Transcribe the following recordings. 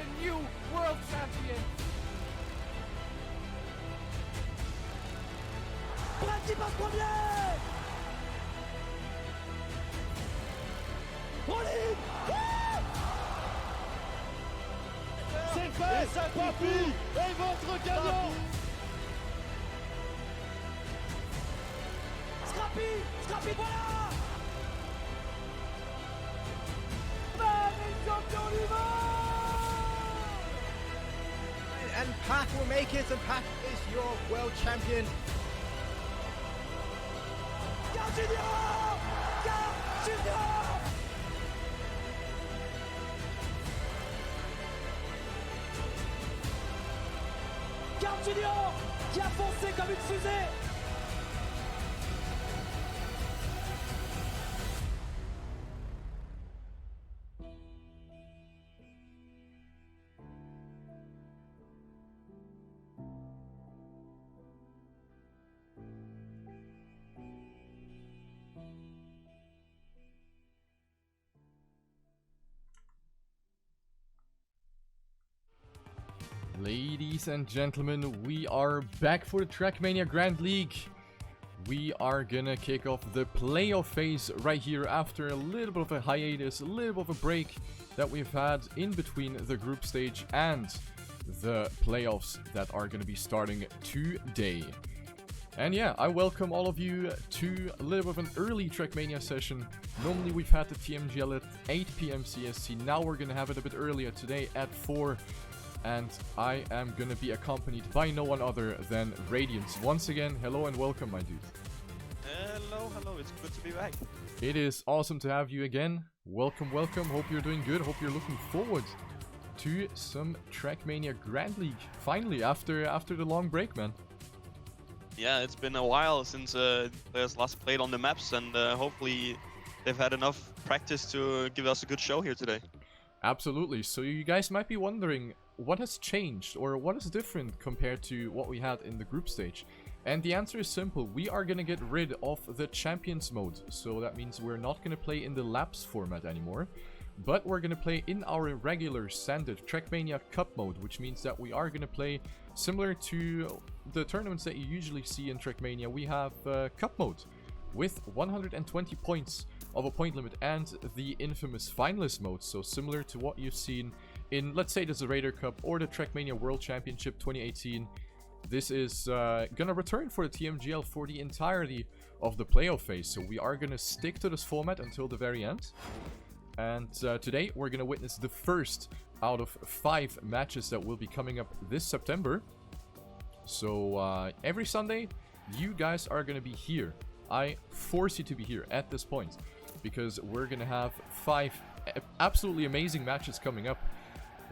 the new world champion. Brad qui passe premier. En ligne. C'est fait. Papou est votre gagnant. Scrappy, voilà. And Pat will make it, and Pat is your world champion. Junior! Carl Junior qui a foncé comme une fusée. Ladies and gentlemen, we are back for the Trackmania Grand League. We are gonna kick off the playoff phase right here after a little bit of a hiatus, a little bit of a break that we've had in between the group stage and the playoffs that are gonna be starting today. And yeah, I welcome all of you to a little bit of an early Trackmania session. Normally we've had the Tmgl at 8 PM CST, now we're gonna have it a bit earlier today at 4. And I am gonna be accompanied by no one other than Radiance. Once again, hello and welcome, my dude. Hello, it's good to be back. It is awesome to have you again. Welcome. Hope you're doing good. Hope you're looking forward to some Trackmania Grand League. Finally, after the long break, man. Yeah, it's been a while since players last played on the maps, and hopefully they've had enough practice to give us a good show here today. Absolutely. So you guys might be wondering, what has changed or what is different compared to what we had in the group stage? And the answer is simple. We are going to get rid of the Champions mode. So that means we're not going to play in the Laps format anymore. But we're going to play in our regular standard Trackmania Cup mode, which means that we are going to play similar to the tournaments that you usually see in Trackmania. We have Cup mode with 120 points of a point limit and the infamous finalist mode. So similar to what you've seen in, let's say, the Zerator Cup or the Trackmania World Championship 2018. This is gonna return for the Tmgl for the entirety of the playoff phase. So we are gonna stick to this format until the very end. And today we're gonna witness the first out of 5 matches that will be coming up this September. So every Sunday, you guys are gonna be here. I force you to be here at this point, because we're gonna have 5 absolutely amazing matches coming up,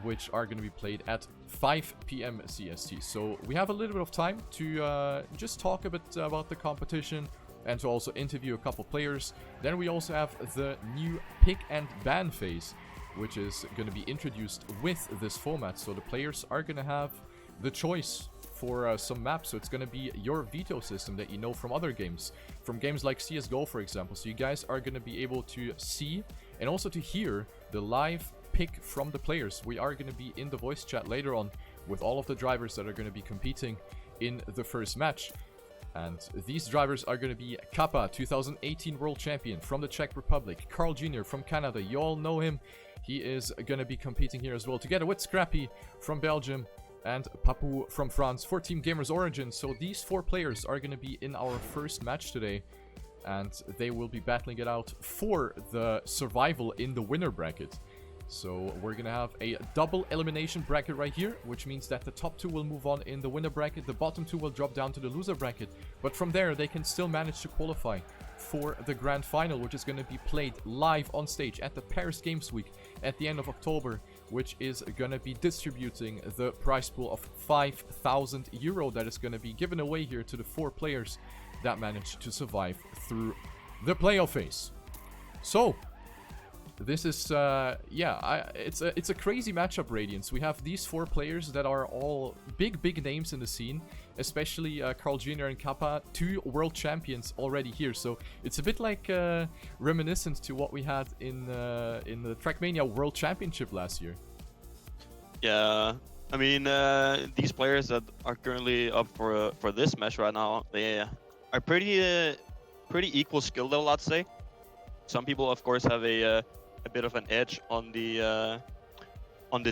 which are going to be played at 5 PM CST. So we have a little bit of time to just talk a bit about the competition and to also interview a couple players. Then we also have the new pick and ban phase, which is going to be introduced with this format. So the players are going to have the choice for some maps. So it's going to be your veto system that you know from other games, from games like CSGO, for example. So you guys are going to be able to see and also to hear the live pick from the players. We are going to be in the voice chat later on with all of the drivers that are going to be competing in the first match. And these drivers are going to be Kappa, 2018 World Champion from the Czech Republic. Carl Jr. from Canada, you all know him. He is going to be competing here as well, together with Scrappy from Belgium and Papou from France for Team Gamers Origin. So these 4 players are going to be in our first match today, and they will be battling it out for the survival in the winner bracket. So we're gonna have a double elimination bracket right here, which means that the top 2 will move on in the winner bracket, the bottom 2 will drop down to the loser bracket, but from there they can still manage to qualify for the grand final, which is gonna be played live on stage at the Paris Games Week at the end of October, which is gonna be distributing the prize pool of €5,000 that is gonna be given away here to the 4 players that managed to survive through the playoff phase. So this is, it's a crazy matchup, Radiance. We have these 4 players that are all big names in the scene, especially Carl Jr. and Kappa, 2 world champions already here. So it's a bit like reminiscent to what we had in the Trackmania World Championship last year. Yeah, I mean, these players that are currently up for this match right now, they are pretty equal skill level, I'd say. Some people, of course, have a bit of an edge on the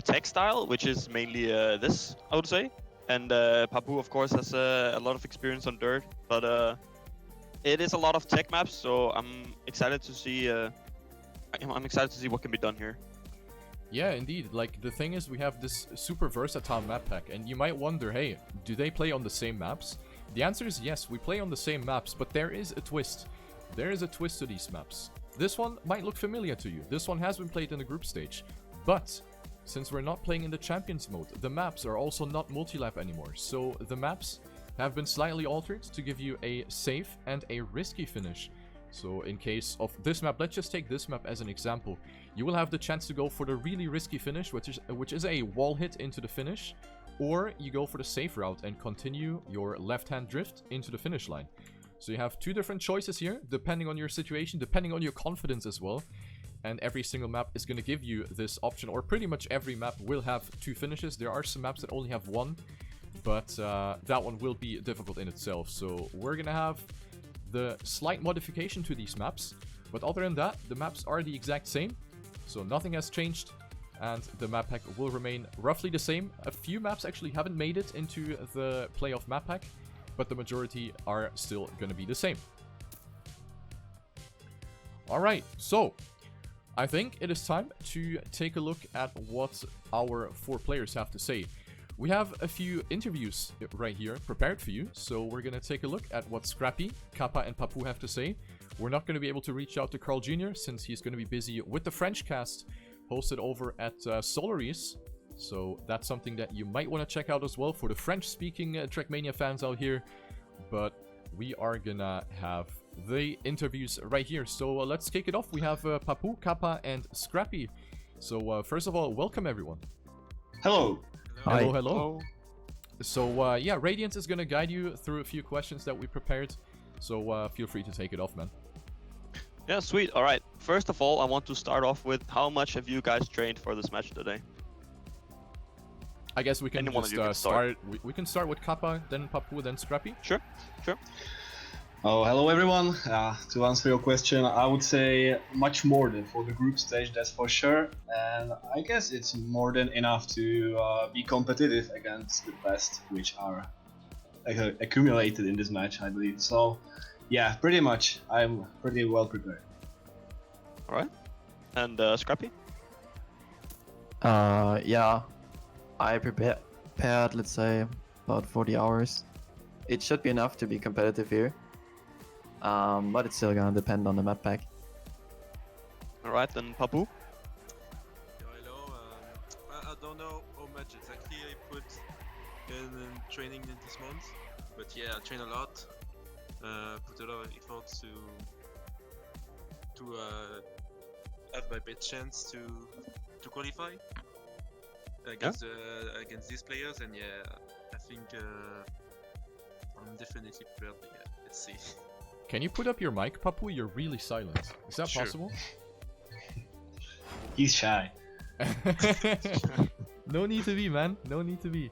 tech style, which is mainly this, I would say. And Papu, of course, has a lot of experience on dirt, but it is a lot of tech maps, so I'm excited to see. I'm excited to see what can be done here. Yeah, indeed. Like, the thing is, we have this super versatile map pack, and you might wonder, hey, do they play on the same maps? The answer is yes, we play on the same maps, but there is a twist. There is a twist to these maps. This one might look familiar to you. This one has been played in the group stage. But, since we're not playing in the Champions mode, the maps are also not multi-lap anymore. So, the maps have been slightly altered to give you a safe and a risky finish. So in case of this map, let's just take this map as an example. You will have the chance to go for the really risky finish, which is a wall hit into the finish, or you go for the safe route and continue your left-hand drift into the finish line. So you have two different choices here, depending on your situation, depending on your confidence as well. And every single map is going to give you this option, or pretty much every map will have two finishes. There are some maps that only have one, but that one will be difficult in itself. So we're going to have the slight modification to these maps, but other than that, the maps are the exact same, so nothing has changed, and the map pack will remain roughly the same. A few maps actually haven't made it into the playoff map pack, but the majority are still going to be the same. Alright, so I think it is time to take a look at what our four players have to say. We have a few interviews right here prepared for you, so we're going to take a look at what Scrappy, Kappa, and Papu have to say. We're not going to be able to reach out to Carl Jr. since he's going to be busy with the French cast hosted over at Solaris, so that's something that you might want to check out as well for the French-speaking Trackmania fans out here. But we are going to have the interviews right here, so let's kick it off. We have Papu, Kappa, and Scrappy. So first of all, welcome everyone. Hello. Hello, Hi. hello. So, yeah, Radiance is gonna guide you through a few questions that we prepared. So, feel free to take it off, man. Yeah, sweet. All right. First of all, I want to start off with how much have you guys trained for this match today? I guess we can Anyone just of you can start. We can start with Kappa, then Papu, then Scrappy. Sure. Oh, hello everyone. To answer your question, I would say much more than for the group stage, that's for sure. And I guess it's more than enough to be competitive against the best, which are accumulated in this match, I believe. So, yeah, pretty much. I'm pretty well prepared. All right. And Scrappy? Yeah, I prepared, let's say, about 40 hours. It should be enough to be competitive here. But it's still gonna depend on the map pack. All right, then Papu? Hello, I don't know how much exactly I put in training in this month, but yeah, I train a lot, put a lot of efforts to have my best chance to qualify against these players, and yeah, I think I'm definitely prepared. Yeah, let's see. Can you put up your mic, Papu? You're really silent. Is that Sure. possible? He's shy. No need to be, man. No need to be.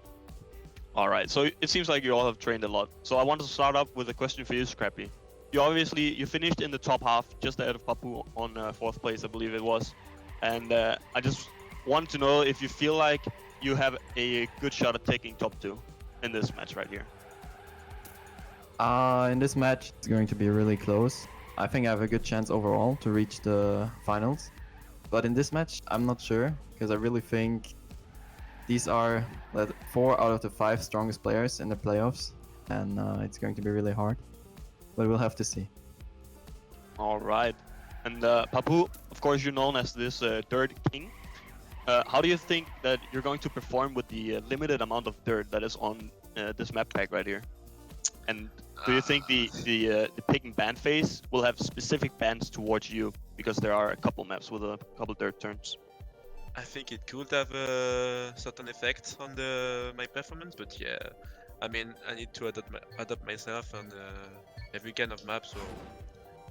All right. So it seems like you all have trained a lot. So I want to start up with a question for you, Scrappy. You finished in the top half, just ahead of Papu on 4th place, I believe it was. And I just want to know if you feel like you have a good shot at taking top 2 in this match right here. In this match, it's going to be really close. I think I have a good chance overall to reach the finals. But in this match, I'm not sure, because I really think these are 4 out of the 5 strongest players in the playoffs, and it's going to be really hard. But we'll have to see. All right. And Papu, of course, you're known as this dirt king. How do you think that you're going to perform with the limited amount of dirt that is on this map pack right here? And do you think the pick and ban phase will have specific bans towards you because there are a couple maps with a couple dirt turns? I think it could have a certain effect on my performance, but yeah, I mean, I need to adapt myself on every kind of map, so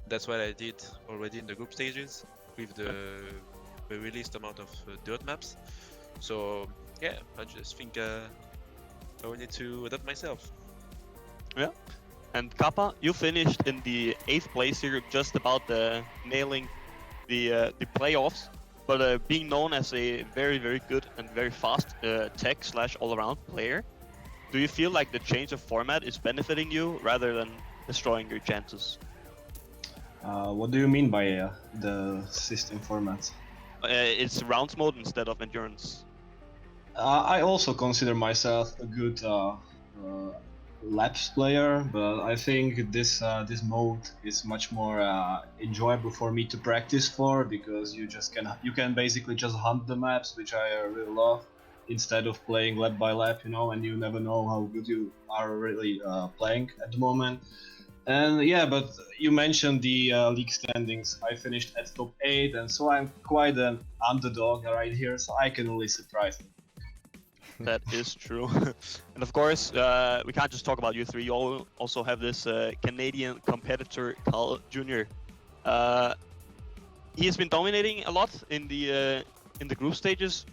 that's what I did already in the group stages with the released amount of dirt maps. So yeah, I just think I will need to adapt myself. Yeah. And Kappa, you finished in the 8th place here, just about nailing the playoffs. But being known as a very, very good and very fast tech / all-around player, do you feel like the change of format is benefiting you rather than destroying your chances? What do you mean by the system format? It's rounds mode instead of endurance. I also consider myself a good laps player, but I think this mode is much more enjoyable for me to practice for, because you can basically just hunt the maps, which I really love, instead of playing lap by lap, you know, and you never know how good you are really playing at the moment. And yeah, but you mentioned the league standings. I finished at top 8, and so I'm quite an underdog right here, so I can only surprise them. That is true. And of course, we can't just talk about you three. You also have this Canadian competitor, Carl Jr. He has been dominating a lot in the group stages,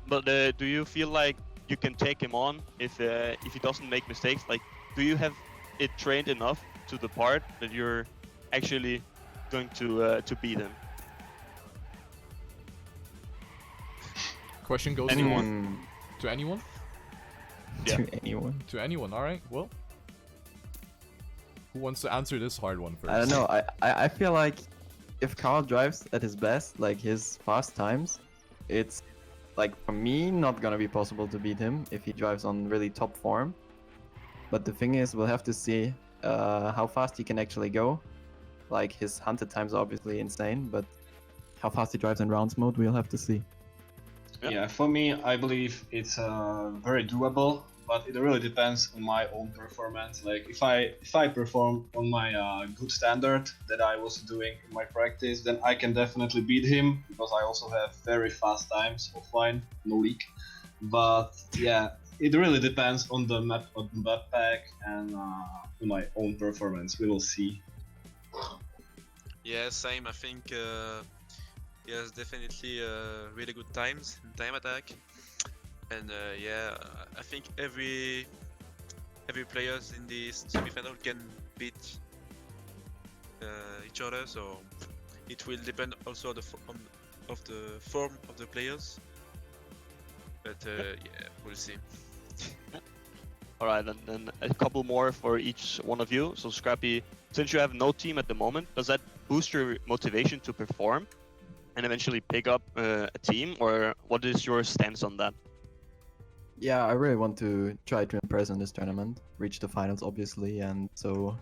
but do you feel like you can take him on if he doesn't make mistakes? Like, do you have it trained enough to the part that you're actually going to beat him? Question goes Anyone? to anyone? Yeah. To anyone. To anyone, alright, well. Who wants to answer this hard one first? I don't know. I feel like if Carl drives at his best, like his fast times, it's like for me not gonna be possible to beat him if he drives on really top form. But the thing is, we'll have to see how fast he can actually go. Like his hunted times are obviously insane, but how fast he drives in rounds mode, we'll have to see. Yeah, for me, I believe it's very doable, but it really depends on my own performance. Like if I perform on my good standard that I was doing in my practice, then I can definitely beat him, because I also have very fast times offline, no leak. But yeah, it really depends on the map pack and on my own performance. We will see. Yeah, same. I think he has definitely really good times in time attack, and yeah, I think every players in this semi-final can beat each other. So it will depend also on the form of the players. But yeah, we'll see. Alright, and then a couple more for each one of you. So Scrappy, since you have no team at the moment, does that boost your motivation to perform and eventually pick up a team, or what is your stance on that? Yeah, I really want to try to impress in this tournament, reach the finals obviously, and so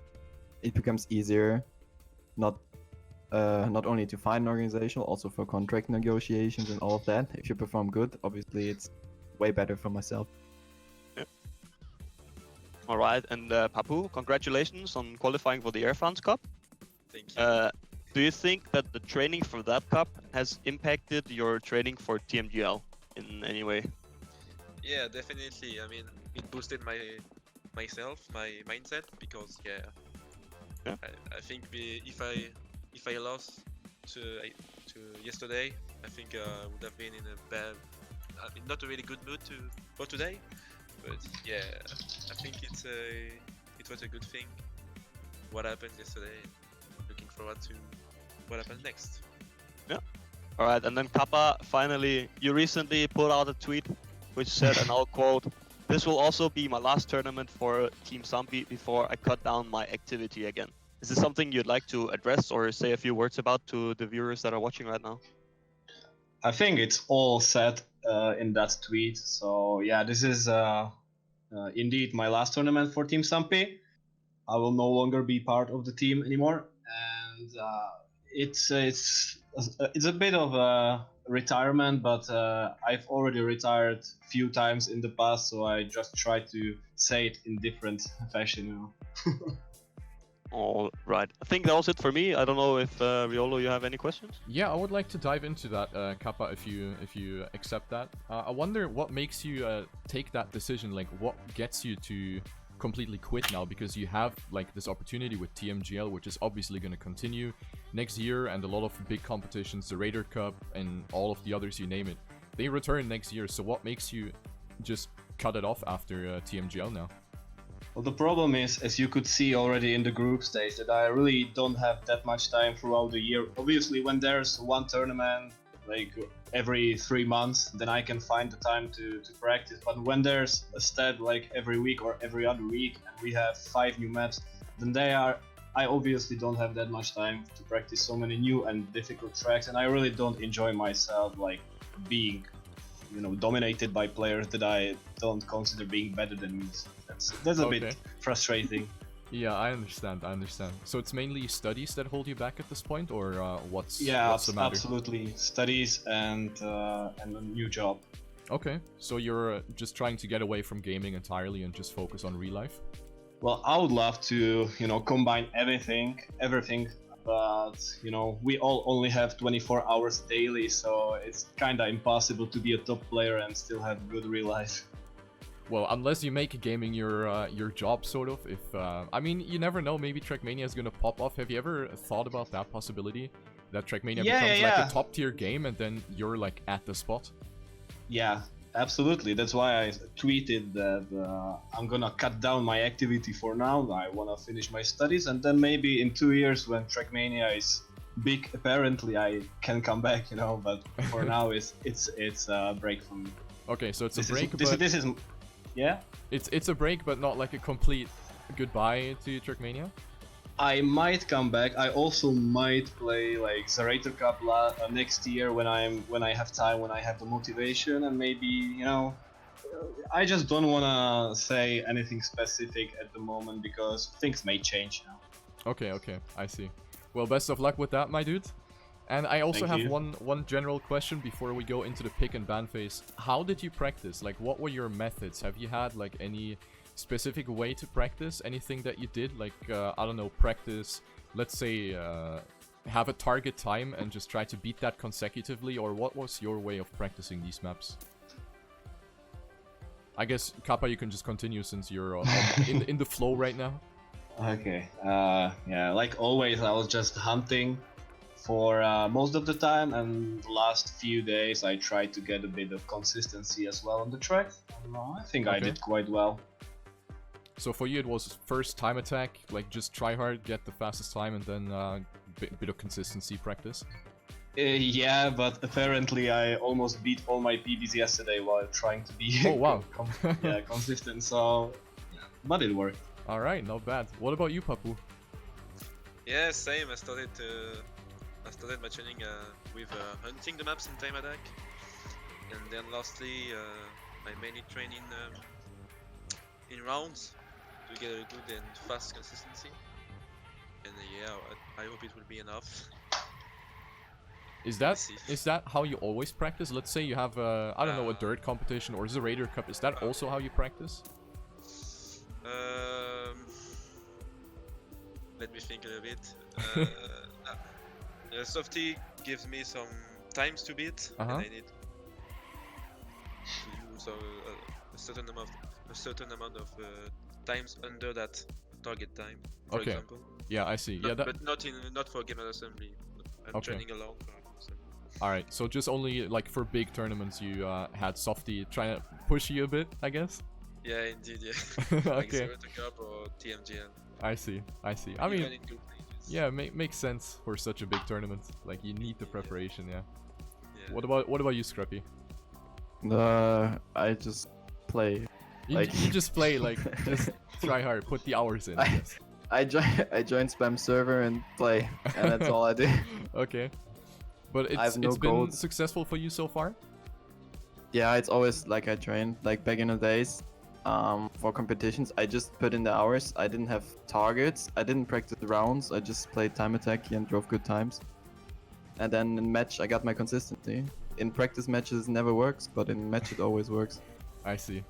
it becomes easier, not only to find an organization, also for contract negotiations and all of that. If you perform good, obviously it's way better for myself. Alright, and Papu, congratulations on qualifying for the Air France Cup. Thank you. Do you think that the training for that cup has impacted your training for Tmgl in any way? Yeah, definitely. I mean, it boosted my mindset, because Yeah. I think if I lost to yesterday, I think I would have been in a bad, not a really good mood for today. But yeah, I think it was a good thing what happened yesterday. Looking forward to what happens next. Alright, and then Kappa, finally, you recently put out a tweet which said, and I'll quote, "This will also be my last tournament for Team Zombie before I cut down my activity again." Is this something you'd like to address or say a few words about to the viewers that are watching right now? I think it's all said in that tweet. So yeah, this is indeed my last tournament for Team Sampi. I will no longer be part of the team anymore, and it's a bit of a retirement, but I've already retired a few times in the past, so I just try to say it in different fashion, you know. All right. I think that was it for me. I don't know if Riolu, you have any questions? Yeah, I would like to dive into that, Kappa, if you accept that. I wonder what makes you take that decision. Like, what gets you to completely quit now? Because you have like this opportunity with Tmgl, which is obviously going to continue next year, and a lot of big competitions, the Raider Cup, and all of the others, you name it. they return next year, so what makes you just cut it off after TMGL now? Well, the problem is, as you could see already in the group stage, that I really don't have that much time throughout the year. Obviously, when there's one tournament, like every 3 months, then I can find the time to practice. But when there's a stat like every week or every other week, and we have 5 new maps, then I obviously don't have that much time to practice so many new and difficult tracks, and I really don't enjoy myself like being, dominated by players that I don't consider being better than me. So that's a bit frustrating. Yeah, I understand. So it's mainly studies that hold you back at this point, or what's the matter? Absolutely, studies and a new job. Okay, so you're just trying to get away from gaming entirely and just focus on real life? Well, I would love to, combine everything, but, we all only have 24 hours daily, so it's kinda impossible to be a top player and still have good real life. Well, unless you make gaming your job, sort of. If I mean, you never know. Maybe Trackmania is gonna pop off. Have you ever thought about that possibility? That Trackmania becomes like a top tier game, and then you're like at the spot. Yeah, absolutely. That's why I tweeted that I'm gonna cut down my activity for now. I wanna finish my studies, and then maybe in 2 years, when Trackmania is big, apparently I can come back. But for now, it's a break for me. Okay, so it's a break. This is. Yeah? It's a break, but not like a complete goodbye to Trackmania? I might come back. I also might play like Zerator Cup next year when I have time, when I have the motivation, and maybe, I just don't wanna say anything specific at the moment because things may change now. Okay, I see. Well, best of luck with that, my dude. And I also have one general question before we go into the pick and ban phase. How did you practice? Like, what were your methods? Have you had like any specific way to practice? Anything that you did? Like, I don't know, practice, let's say, have a target time and just try to beat that consecutively? Or what was your way of practicing these maps? I guess, Kappa, you can just continue since you're in the flow right now. Okay, yeah, like always, I was just hunting for most of the time, and the last few days I tried to get a bit of consistency as well on the track. I think I did quite well. So for you it was first time attack, like just try hard, get the fastest time, and then bit of consistency practice? Yeah, but apparently I almost beat all my PBs yesterday while trying to be consistent, so but it worked. Alright, not bad. What about you, Papu? Yeah, same. I started my training with hunting the maps in time attack, and then lastly I mainly train in rounds to get a good and fast consistency. And yeah, I hope it will be enough. Is that how you always practice? Let's say you have I don't know, a dirt competition or Zerator Cup. Is that also how you practice? Let me think a little bit. Softy gives me some times to beat, and I need to do a certain amount of times under that target time. For example. Yeah, I see. But not for game assembly. I'm training alone for assembly. All right, so just only like for big tournaments you had Softy trying to push you a bit, I guess. Yeah, indeed. Yeah. Like Zerator Cup or Tmgl. I see. I mean, yeah, makes sense for such a big tournament. Like you need the preparation, yeah. What about you, Scrappy? I just play. You just play, like just try hard, put the hours in. I join spam server and play, and that's all I do. Okay, but it's been successful for you so far. Yeah, it's always like I trained like back in the days. For competitions, I just put in the hours. I didn't have targets. I didn't practice rounds. I just played time attack and drove good times. And then in match, I got my consistency. In practice matches, it never works, but in match, it always works. I see.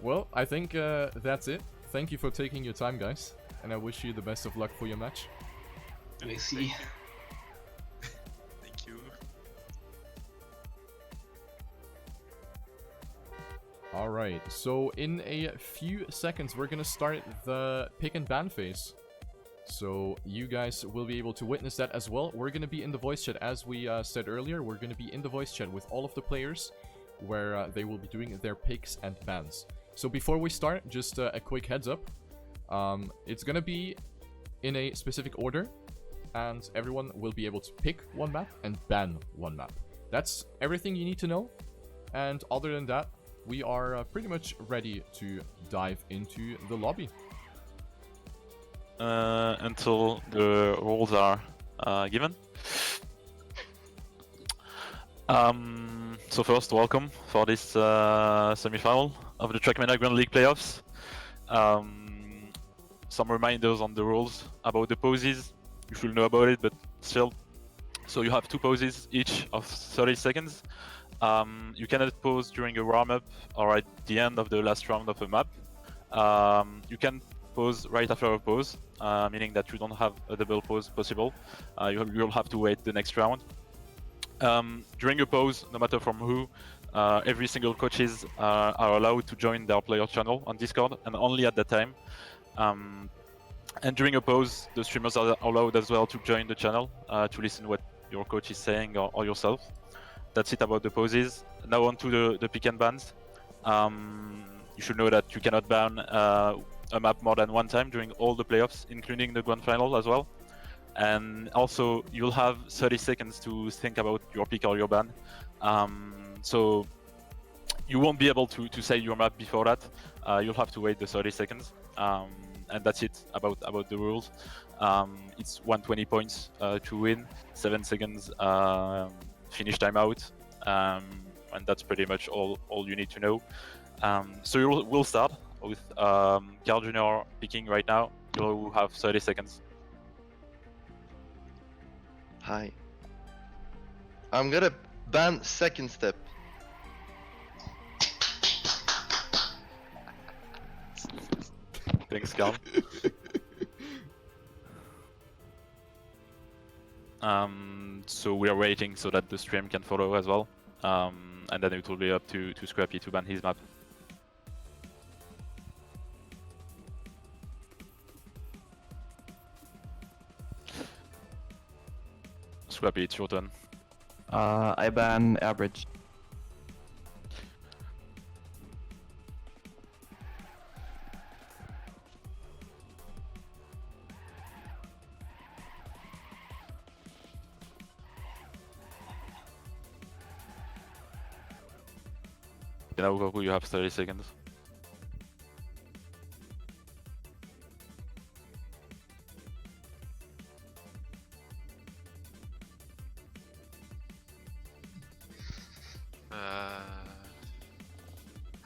Well, I think that's it. Thank you for taking your time, guys, and I wish you the best of luck for your match. I see. Thank you. Alright, so in a few seconds we're gonna start the pick and ban phase. So you guys will be able to witness that as well. We're going to be in the voice chat, as we said earlier. We're going to be in the voice chat with all of the players, where they will be doing their picks and bans. So before we start, just a quick heads up. It's going to be in a specific order, and everyone will be able to pick one map and ban one map. That's everything you need to know. And other than that, we are pretty much ready to dive into the lobby. Until the rules are given. So first, welcome for this semi-final of the Trackmania Grand League playoffs. Some reminders on the rules about the poses. You should know about it, but still. So you have 2 poses, each of 30 seconds. You cannot pose during a warm-up or at the end of the last round of a map. You can pose right after a pose, meaning that you don't have a double pose possible. You'll have to wait the next round. During a pose, no matter from who, every single coaches are allowed to join their player channel on Discord, and only at that time. And during a pose, the streamers are allowed as well to join the channel to listen what your coach is saying or yourself. That's it about the poses. Now on to the pick and bans. You should know that you cannot ban a map more than 1 time during all the playoffs, including the grand final as well. And also, you'll have 30 seconds to think about your pick or your ban. So you won't be able to say your map before that. You'll have to wait the 30 seconds. And that's it about the rules. It's 120 points to win, 7 seconds finish timeout, and that's pretty much all you need to know. So we'll start with Carl Jr. picking right now. You'll have 30 seconds. Hi. I'm gonna ban second step. Thanks, Carl. So we are waiting so that the stream can follow as well. And then it will be up to Scrappy to ban his map. Scrappy, it's your turn. I ban average. Now, Goku, you have 30 seconds.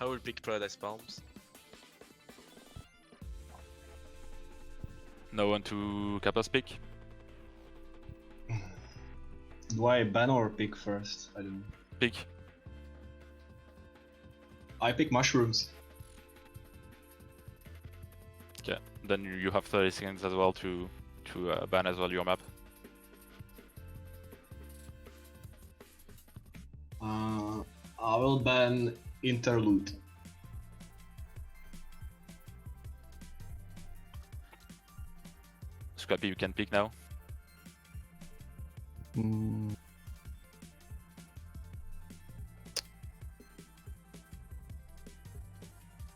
I will pick Paradise Palms. No one to Kappa's pick. Do I ban or pick first? I don't know. Pick. I pick mushrooms. Okay, then you have 30 seconds as well to ban as well your map. I will ban interlude. Scrappy, you can pick now.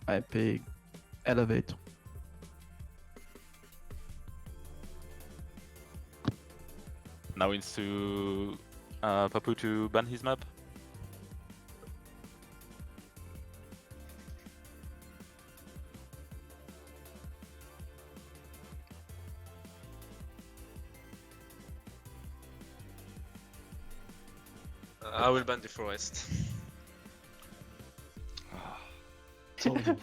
I pick elevate. Now it's to Papu to ban his map. I will ban the forest. Told you.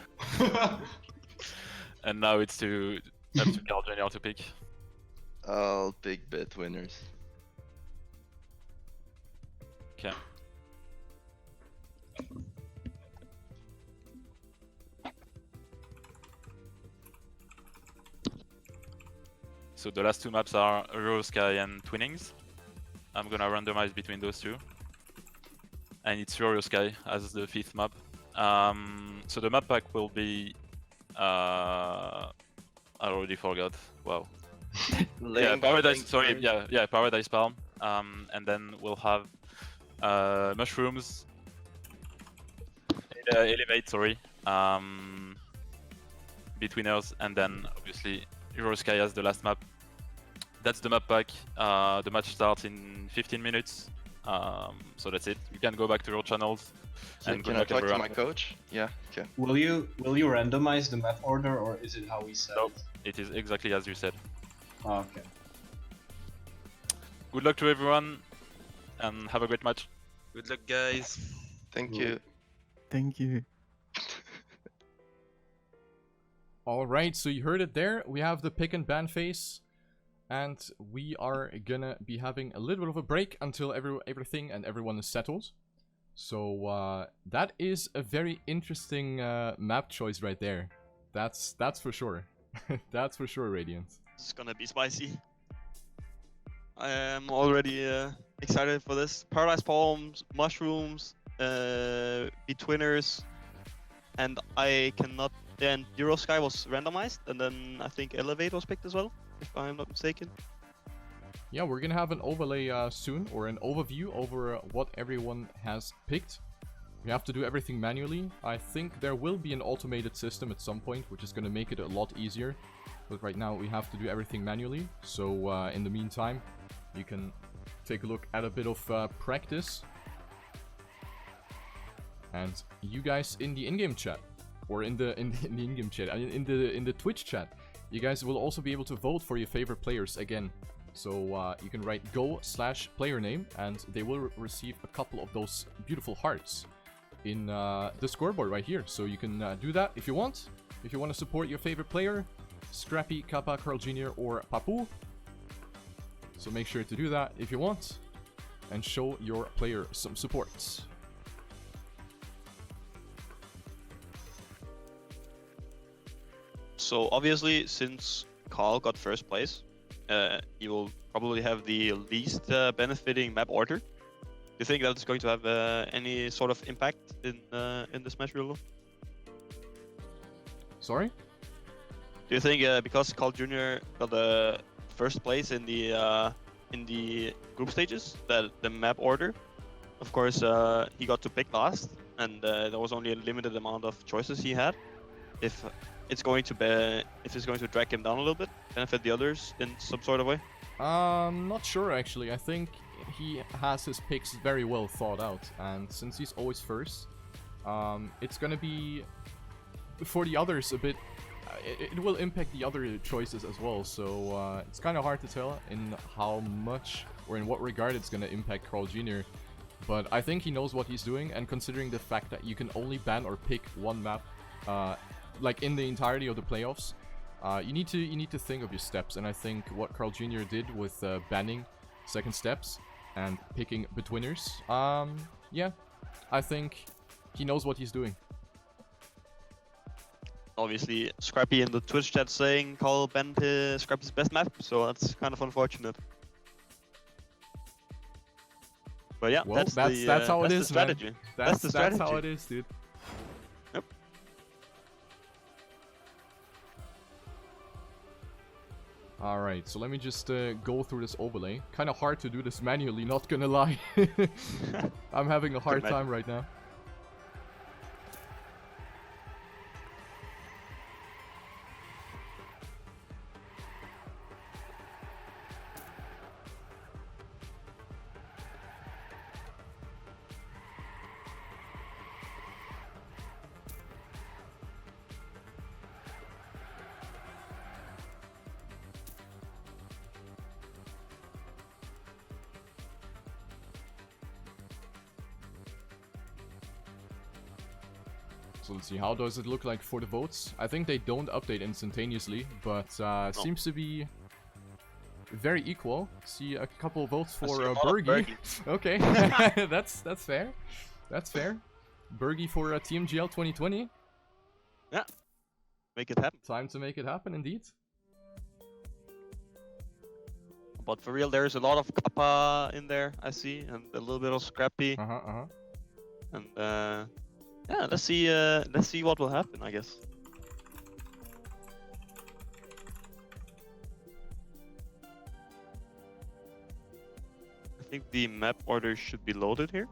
And now it's to Carl Jr. to pick. I'll pick bet winners. Okay. So the last 2 maps are Euro Sky and Twinnings. I'm gonna randomize between those 2. And it's Riolu Sky as the 5th map. So the map pack will be... I already forgot. Wow. Yeah, Link, Paradise. Link Sorry, first. yeah, Paradise Palm. And then we'll have mushrooms. Elevate, sorry. Betweeners, and then obviously Euro Sky as the last map. That's the map pack. The match starts in 15 minutes. So that's it. You can go back to your channels. And Can good I luck talk to everyone. my coach? Yeah, okay. Will you randomize the map order, or is it how we said Nope. it? It is exactly as you said. Oh, okay. Good luck to everyone, and have a great match. Good luck, guys. Thank Cool. you. Thank you. Alright, so you heard it there. We have the pick and ban phase. And we are gonna be having a little bit of a break until everything and everyone is settled. So that is a very interesting map choice right there. That's for sure. That's for sure, Radiant. It's gonna be spicy. I am already excited for this. Paradise Palms, mushrooms, betwinners, and I cannot. Then Euro Sky was randomized, and then I think Elevate was picked as well, if I'm not mistaken. Yeah, we're gonna have an overlay soon, or an overview over what everyone has picked. We have to do everything manually. I think there will be an automated system at some point, which is gonna make it a lot easier. But right now we have to do everything manually. So in the meantime, you can take a look at a bit of practice. And you guys in the in-game chat, or in the in-game chat, in the Twitch chat, you guys will also be able to vote for your favorite players again. So you can write go/player name, and they will receive a couple of those beautiful hearts in the scoreboard right here. So you can do that if you want. If you want to support your favorite player, Scrappy, Kappa, Carl Jr., or Papu. So make sure to do that if you want, and show your player some support. So obviously, since Carl got first place, he will probably have the least benefiting map order. Do you think that's going to have any sort of impact in this match, Riolu? Sorry? Do you think because Carl Jr. got the first place in the group stages, that the map order, of course, he got to pick last, and there was only a limited amount of choices he had. If it's going to drag him down a little bit, benefit the others in some sort of way? Not sure actually. I think he has his picks very well thought out, and since he's always first, it's gonna be for the others a bit. It will impact the other choices as well. So it's kind of hard to tell in how much or in what regard it's gonna impact Carl Jr. But I think he knows what he's doing, and considering the fact that you can only ban or pick one map, like in the entirety of the playoffs, you need to think of your steps. And I think what Carl Jr. did with banning second steps and picking betwinners, yeah, I think he knows what he's doing. Obviously, Scrappy in the Twitch chat saying Carl banned Scrappy's best map, so that's kind of unfortunate. But yeah, Well, that's how it is, the strategy. man. That's the strategy. That's how it is, dude. Yep. Alright, so let me just go through this overlay. Kind of hard to do this manually, not gonna lie. I'm having a hard time right now. So let's see, how does it look like for the votes? I think they don't update instantaneously, but seems to be very equal. See a couple votes for Bergie. Okay, that's fair. That's fair. Bergie for Tmgl 2020. Yeah, make it happen. Time to make it happen, indeed. But for real, there's a lot of Kappa in there, I see, and a little bit of Scrappy. And yeah, let's see what will happen, I guess. think the map order should be loaded here.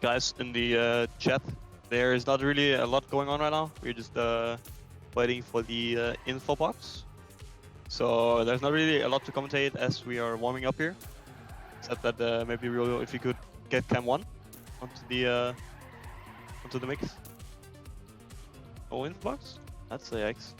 Guys, in the chat, there is not really a lot going on right now. We're just waiting for the info box. So there's not really a lot to commentate as we are warming up here. Except that maybe Riolu, if you could get cam 1 onto the mix. Oh, info box? That's the X.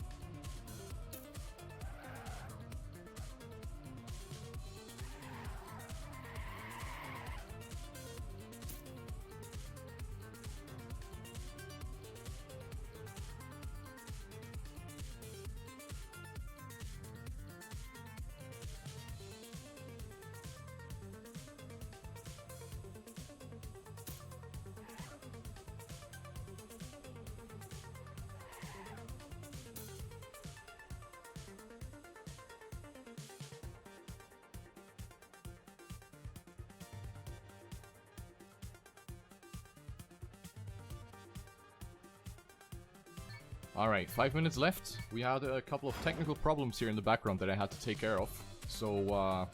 Alright, 5 minutes left. We had a couple of technical problems here in the background that I had to take care of. So,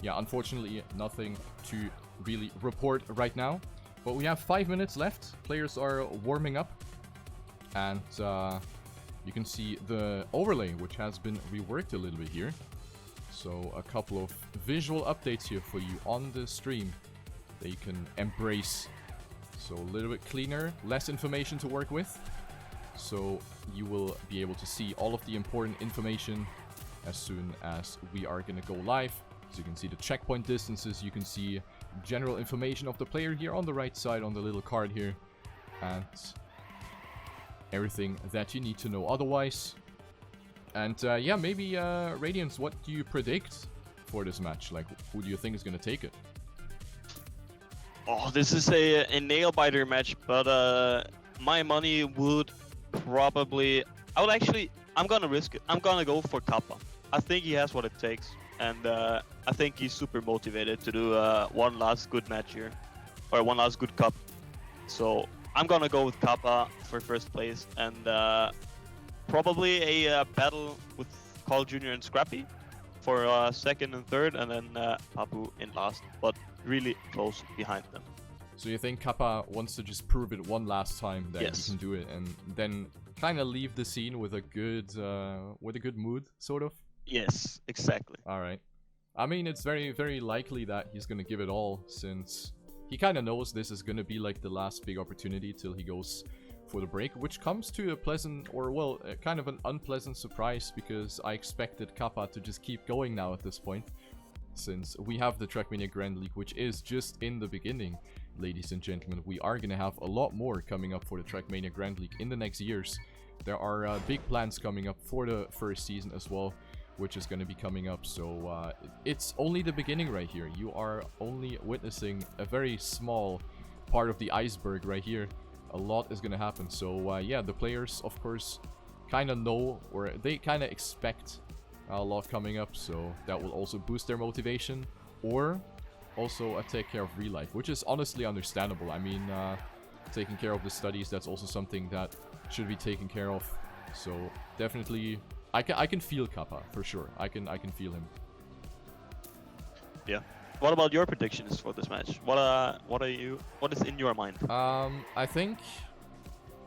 yeah, unfortunately, nothing to really report right now. But we have 5 minutes left. Players are warming up. And you can see the overlay, which has been reworked a little bit here. So, a couple of visual updates here for you on the stream that you can embrace. So, a little bit cleaner, less information to work with. So you will be able to see all of the important information as soon as we are going to go live. So you can see the checkpoint distances, you can see general information of the player here on the right side on the little card here. And everything that you need to know otherwise. And yeah, maybe Radiance, what do you predict for this match? Like, who do you think is going to take it? Oh, this is a nail-biter match, but my money would probably... I'm gonna risk it. I'm gonna go for Kappa. I think he has what it takes, and I think he's super motivated to do one last good match here, or one last good cup. So I'm gonna go with Kappa for first place, and probably a battle with Carl Jr. and Scrappy for second and third, and then Papu in last, but really close behind them. So you think Kappa wants to just prove it one last time that he can do it, and then kind of leave the scene with a good mood, sort of? Yes, exactly. All right. I mean, it's very, very likely that he's gonna give it all, since he kind of knows this is gonna be like the last big opportunity till he goes for the break, which comes to a pleasant, or well, kind of an unpleasant surprise, because I expected Kappa to just keep going now at this point, since we have the Trackmania Grand League, which is just in the beginning. Ladies and gentlemen, we are going to have a lot more coming up for the Trackmania Grand League in the next years. There are big plans coming up for the first season as well, which is going to be coming up. So it's only the beginning right here. You are only witnessing a very small part of the iceberg right here. A lot is going to happen. So yeah, the players, of course, kind of know, or they kind of expect a lot coming up. So that will also boost their motivation. Or also take care of real life, which is honestly understandable. I mean, taking care of the studies, that's also something that should be taken care of. So definitely, I can feel Kappa for sure. I can feel him. Yeah. What about your predictions for this match? What is in your mind? I think,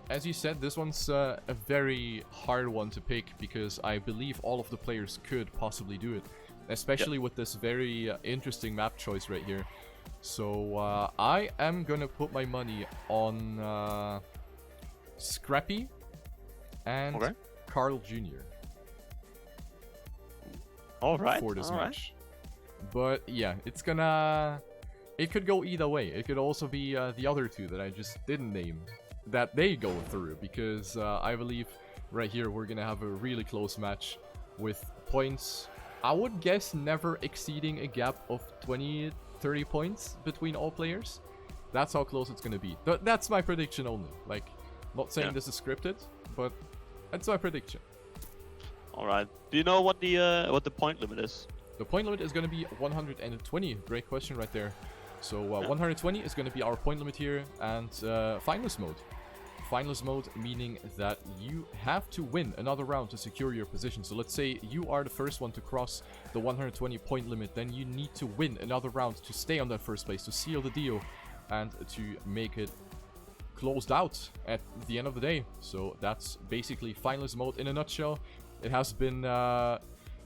as you said, this one's a very hard one to pick, because I believe all of the players could possibly do it. Especially with this very interesting map choice right here. So I am gonna put my money on Scrappy and Carl Jr. Alright, for this match. But yeah, it could go either way. It could also be the other two that I just didn't name, that they go through, because I believe right here we're gonna have a really close match with points, I would guess, never exceeding a gap of 20-30 points between all players. That's how close it's going to be. That's my prediction only. Like, not saying this is scripted, but that's my prediction. Alright. Do you know what the point limit is? The point limit is going to be 120. Great question right there. So 120 is going to be our point limit here, and finalist mode. Finalist mode, meaning that you have to win another round to secure your position. So let's say you are the first one to cross the 120 point limit, then you need to win another round to stay on that first place, to seal the deal, and to make it closed out at the end of the day. So that's basically finalist mode in a nutshell. It has been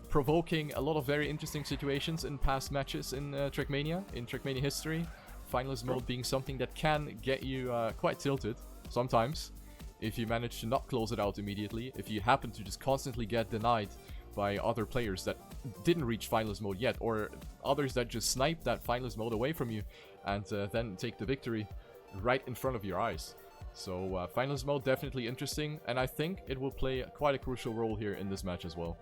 provoking a lot of very interesting situations in past matches in Trackmania history. Finalist mode being something that can get you quite tilted. Sometimes, if you manage to not close it out immediately, if you happen to just constantly get denied by other players that didn't reach finalist mode yet, or others that just snipe that finalist mode away from you and then take the victory right in front of your eyes. So finalist mode, definitely interesting, and I think it will play quite a crucial role here in this match as well.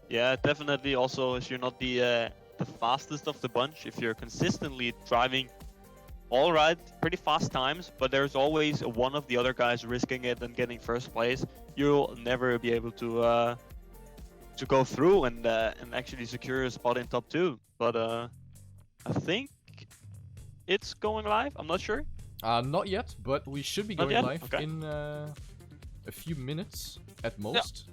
Yeah, definitely. Also, if you're not the fastest of the bunch, if you're consistently driving alright, pretty fast times, but there's always one of the other guys risking it and getting first place, you'll never be able to go through and actually secure a spot in top 2. But I think it's going live. I'm not sure. Not yet, but we should be going live a few minutes at most.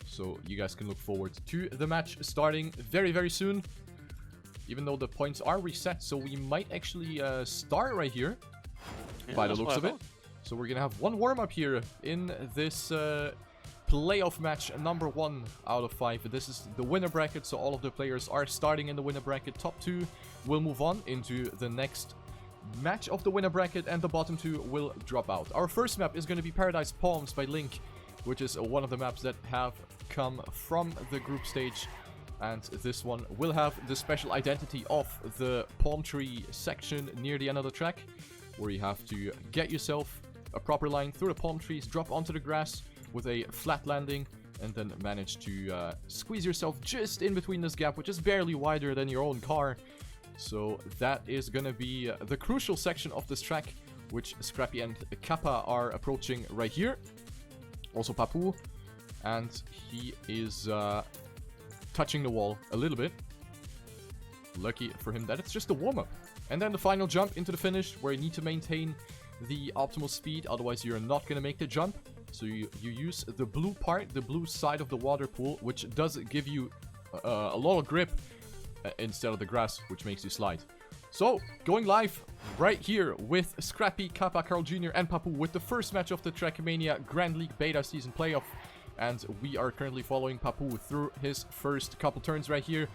So you guys can look forward to the match starting very, very soon. Even though the points are reset, so we might actually start right here, by the looks of it. So we're gonna have one warm-up here in this playoff match number 1 out of 5. This is the winner bracket, so all of the players are starting in the winner bracket. Top 2 will move on into the next match of the winner bracket, and the bottom 2 will drop out. Our first map is going to be Paradise Palms by Link, which is one of the maps that have come from the group stage. And this one will have the special identity of the palm tree section near the end of the track, where you have to get yourself a proper line through the palm trees, drop onto the grass with a flat landing, and then manage to squeeze yourself just in between this gap, which is barely wider than your own car. So that is gonna be the crucial section of this track, which Scrappy and Kappa are approaching right here. Also Papu, and he is touching the wall a little bit. Lucky for him that it's just a warm-up. And then the final jump into the finish, where you need to maintain the optimal speed, otherwise you're not going to make the jump. So you use the blue part, the blue side of the water pool, which does give you a lot of grip instead of the grass, which makes you slide. So, going live right here with Scrappy, Kappa, Carl Jr. and Papu with the first match of the Trackmania Grand League Beta Season Playoff. And we are currently following Papu through his first couple turns right here.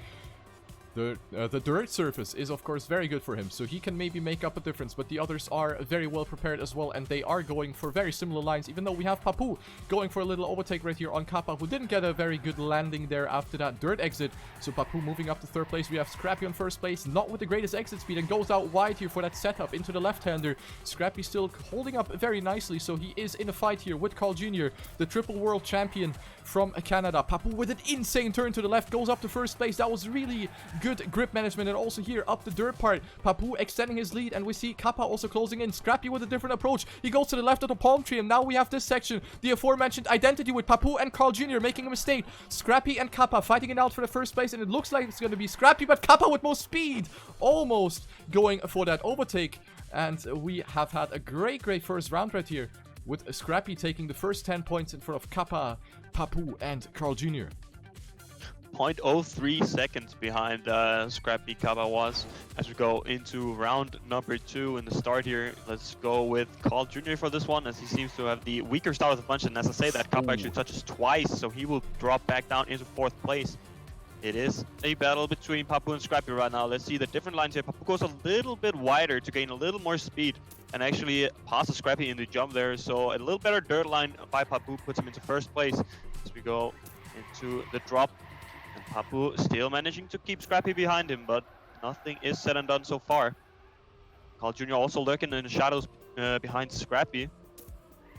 The dirt surface is of course very good for him, so he can maybe make up a difference, but the others are very well prepared as well, and they are going for very similar lines, even though we have Papu going for a little overtake right here on Kappa, who didn't get a very good landing there after that dirt exit. So Papu moving up to 3rd place. We have Scrappy on 1st place, not with the greatest exit speed, and goes out wide here for that setup into the left-hander. Scrappy still holding up very nicely, so he is in a fight here with Carl Jr., the triple world champion from Canada. Papu with an insane turn to the left, goes up to 1st place. That was really good grip management. And also here up the dirt part, Papu extending his lead, and we see Kappa also closing in. Scrappy with a different approach. He goes to the left of the palm tree, and now we have this section, the aforementioned identity with Papu and Carl Jr. making a mistake. Scrappy and Kappa fighting it out for the 1st place, and it looks like it's going to be Scrappy, but Kappa with more speed, almost going for that overtake. And we have had a great first round right here, with Scrappy taking the first 10 points in front of Kappa, Papu, and Carl Jr. 0.03 seconds behind Scrappy Kappa was as we go into round number 2 in the start here. Let's go with Carl Jr. for this one, as he seems to have the weaker start of the bunch, and as I say that, Kappa actually touches twice, so he will drop back down into 4th place. It is a battle between Papu and Scrappy right now. Let's see the different lines here. Papu goes a little bit wider to gain a little more speed and actually passes Scrappy in the jump there. So a little better dirt line by Papu puts him into 1st place as we go into the drop. And Papu still managing to keep Scrappy behind him, but nothing is said and done so far. Carl Jr. also lurking in the shadows behind Scrappy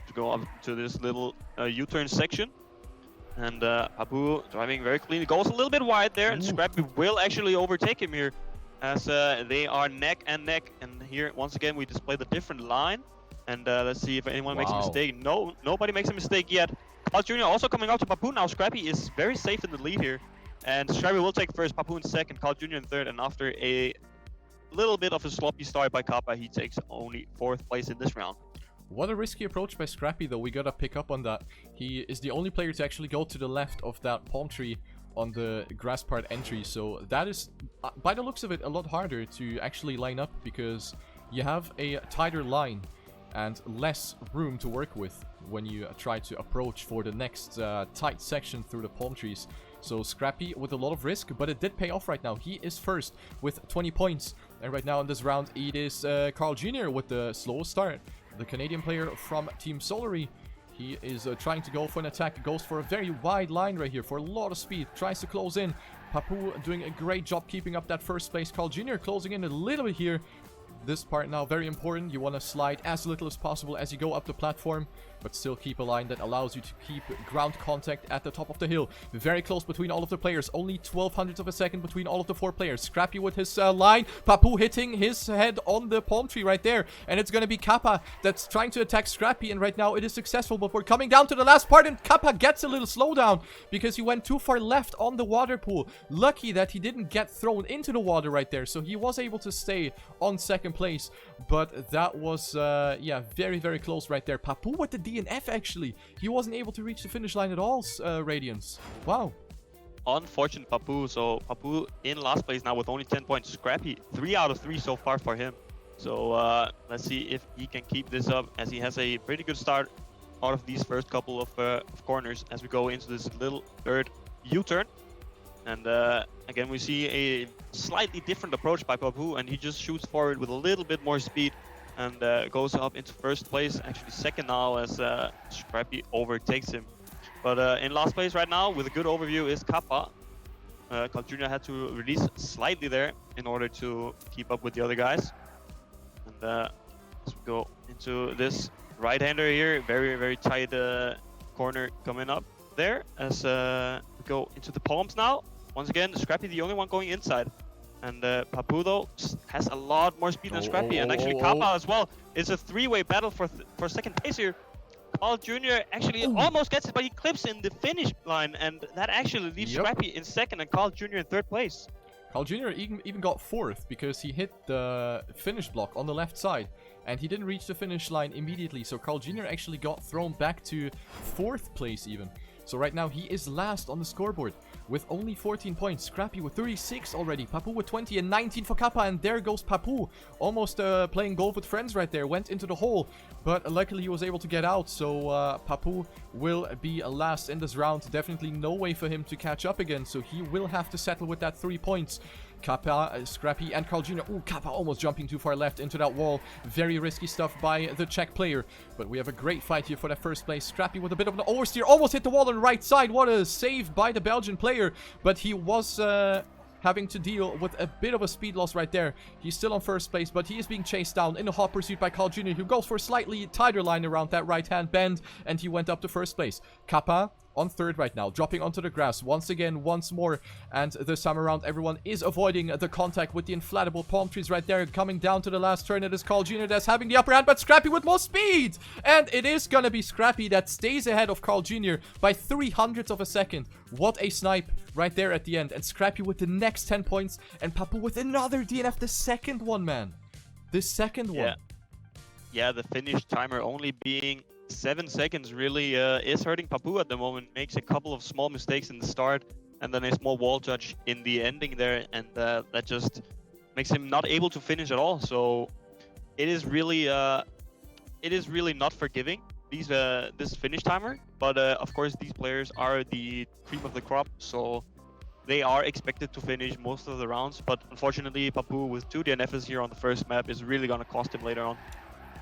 to go up to this little U-turn section. And Papu driving very clean. Goes a little bit wide there, and Scrappy will actually overtake him here, as they are neck and neck. And here, once again, we display the different line. And let's see if anyone makes a mistake. No, nobody makes a mistake yet. Carl Jr. also coming up to Papu now. Scrappy is very safe in the lead here. And Scrappy will take 1st, Papu in 2nd, Carl Jr. in 3rd. And after a little bit of a sloppy start by Kappa, he takes only 4th place in this round. What a risky approach by Scrappy, though. We gotta pick up on that. He is the only player to actually go to the left of that palm tree on the grass part entry. So that is, by the looks of it, a lot harder to actually line up, because you have a tighter line and less room to work with when you try to approach for the next tight section through the palm trees. So Scrappy with a lot of risk, but it did pay off right now. He is 1st with 20 points. And right now in this round, it is Carl Jr. with the slowest start. The Canadian player from Team Solary. He is trying to go for an attack. Goes for a very wide line right here for a lot of speed. Tries to close in. Papu doing a great job keeping up that 1st place. Carl Jr. closing in a little bit here. This part now very important. You want to slide as little as possible as you go up the platform, but still keep a line that allows you to keep ground contact at the top of the hill. Very close between all of the players. Only 0.12 of a second between all of the 4 players. Scrappy with his line. Papu hitting his head on the palm tree right there. And it's going to be Kappa that's trying to attack Scrappy. And right now it is successful, but we're coming down to the last part. And Kappa gets a little slowdown because he went too far left on the water pool. Lucky that he didn't get thrown into the water right there. So he was able to stay on 2nd second place. But that was, yeah, very, very close right there. Papu with the DNF, actually. He wasn't able to reach the finish line at all, Radiance. Wow. Unfortunate Papu. So Papu in last place now with only 10 points. Scrappy, 3 out of 3 so far for him. So let's see if he can keep this up, as he has a pretty good start out of these first couple of corners as we go into this little third U-turn. And again, we see a slightly different approach by Papu, and he just shoots forward with a little bit more speed and goes up into first place, actually second now, as Scrappy overtakes him. But in last place right now, with a good overview, is Kappa. Carl Jr. had to release slightly there in order to keep up with the other guys. And as we go into this right-hander here, very, very tight corner coming up there, as we go into the palms now. Once again, Scrappy the only one going inside. And Papu, though, has a lot more speed than Scrappy, and actually Kappa as well. It's a three-way battle for second place here. Carl Jr. actually almost gets it, but he clips in the finish line, and that actually leaves Scrappy in second and Carl Jr. in third place. Carl Jr. even got fourth because he hit the finish block on the left side, and he didn't reach the finish line immediately, so Carl Jr. actually got thrown back to fourth place even. So right now he is last on the scoreboard with only 14 points. Scrappy with 36 already. Papu with 20 and 19 for Kappa. And there goes Papu. Almost playing golf with friends right there. Went into the hole. But luckily he was able to get out. So Papu will be last in this round. Definitely no way for him to catch up again. So he will have to settle with that 3 points. Kappa, Scrappy, and Carl Jr. Ooh, Kappa almost jumping too far left into that wall. Very risky stuff by the Czech player. But we have a great fight here for that first place. Scrappy with a bit of an oversteer. Almost hit the wall on the right side. What a save by the Belgian player. But he was having to deal with a bit of a speed loss right there. He's still on first place, but he is being chased down in a hot pursuit by Carl Jr., who goes for a slightly tighter line around that right-hand bend, and he went up to first place. Kappa on third right now, dropping onto the grass once again, once more, and this time around everyone is avoiding the contact with the inflatable palm trees right there. Coming down to the last turn, it is Carl Jr. that's having the upper hand, but Scrappy with more speed, and it is gonna be Scrappy that stays ahead of Carl Jr. by 300ths of a second. What a snipe right there at the end, and Scrappy with the next 10 points, and Papu with another DNF, the second one, man. The second one. Yeah, the finish timer only being 7 seconds really is hurting Papu at the moment. Makes a couple of small mistakes in the start, and then a small wall judge in the ending there, and that just makes him not able to finish at all. So it is really not forgiving this finish timer. But of course, these players are the cream of the crop, so they are expected to finish most of the rounds. But unfortunately, Papu with 2 DNFs here on the first map is really gonna cost him later on.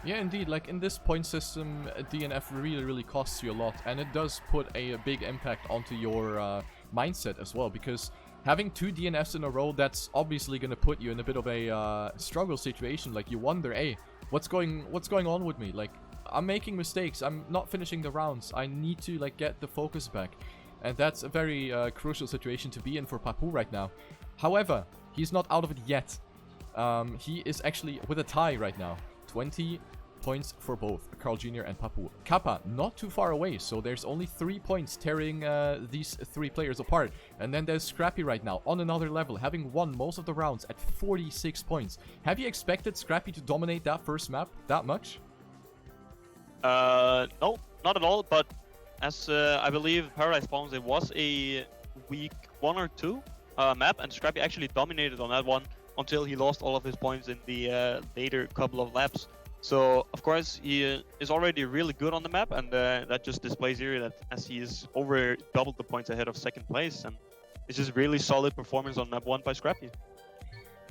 Yeah, indeed. Like, in this point system, a DNF really costs you a lot. And it does put a big impact onto your mindset as well. Because having 2 DNFs in a row, that's obviously going to put you in a bit of a struggle situation. Like, you wonder, hey, what's going on with me? Like, I'm making mistakes. I'm not finishing the rounds. I need to, like, get the focus back. And that's a very crucial situation to be in for Papu right now. However, he's not out of it yet. He is actually with a tie right now. 20 points for both Carl Jr. and Papu. Kappa not too far away, so there's only 3 points tearing these 3 players apart. And then there's Scrappy right now on another level, having won most of the rounds at 46 points. Have you expected Scrappy to dominate that first map that much? No, not at all. But as I believe Paradise Palms, it was a week 1 or 2 map, and Scrappy actually dominated on that one until he lost all of his points in the later couple of laps. So, of course, he is already really good on the map, and that just displays here that as he is over doubled the points ahead of second place, and it's just really solid performance on map 1 by Scrappy.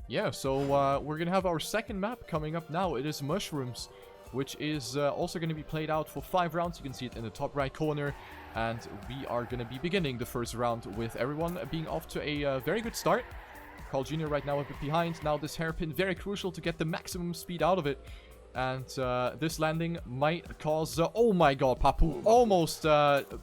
Yeah, so we're gonna have our second map coming up now. It is Mushrooms, which is also gonna be played out for 5 rounds. You can see it in the top right corner. And we are gonna be beginning the first round with everyone being off to a very good start. Carl Jr. right now a bit behind. Now this hairpin, very crucial to get the maximum speed out of it. And this landing might cause... oh my god, Papu almost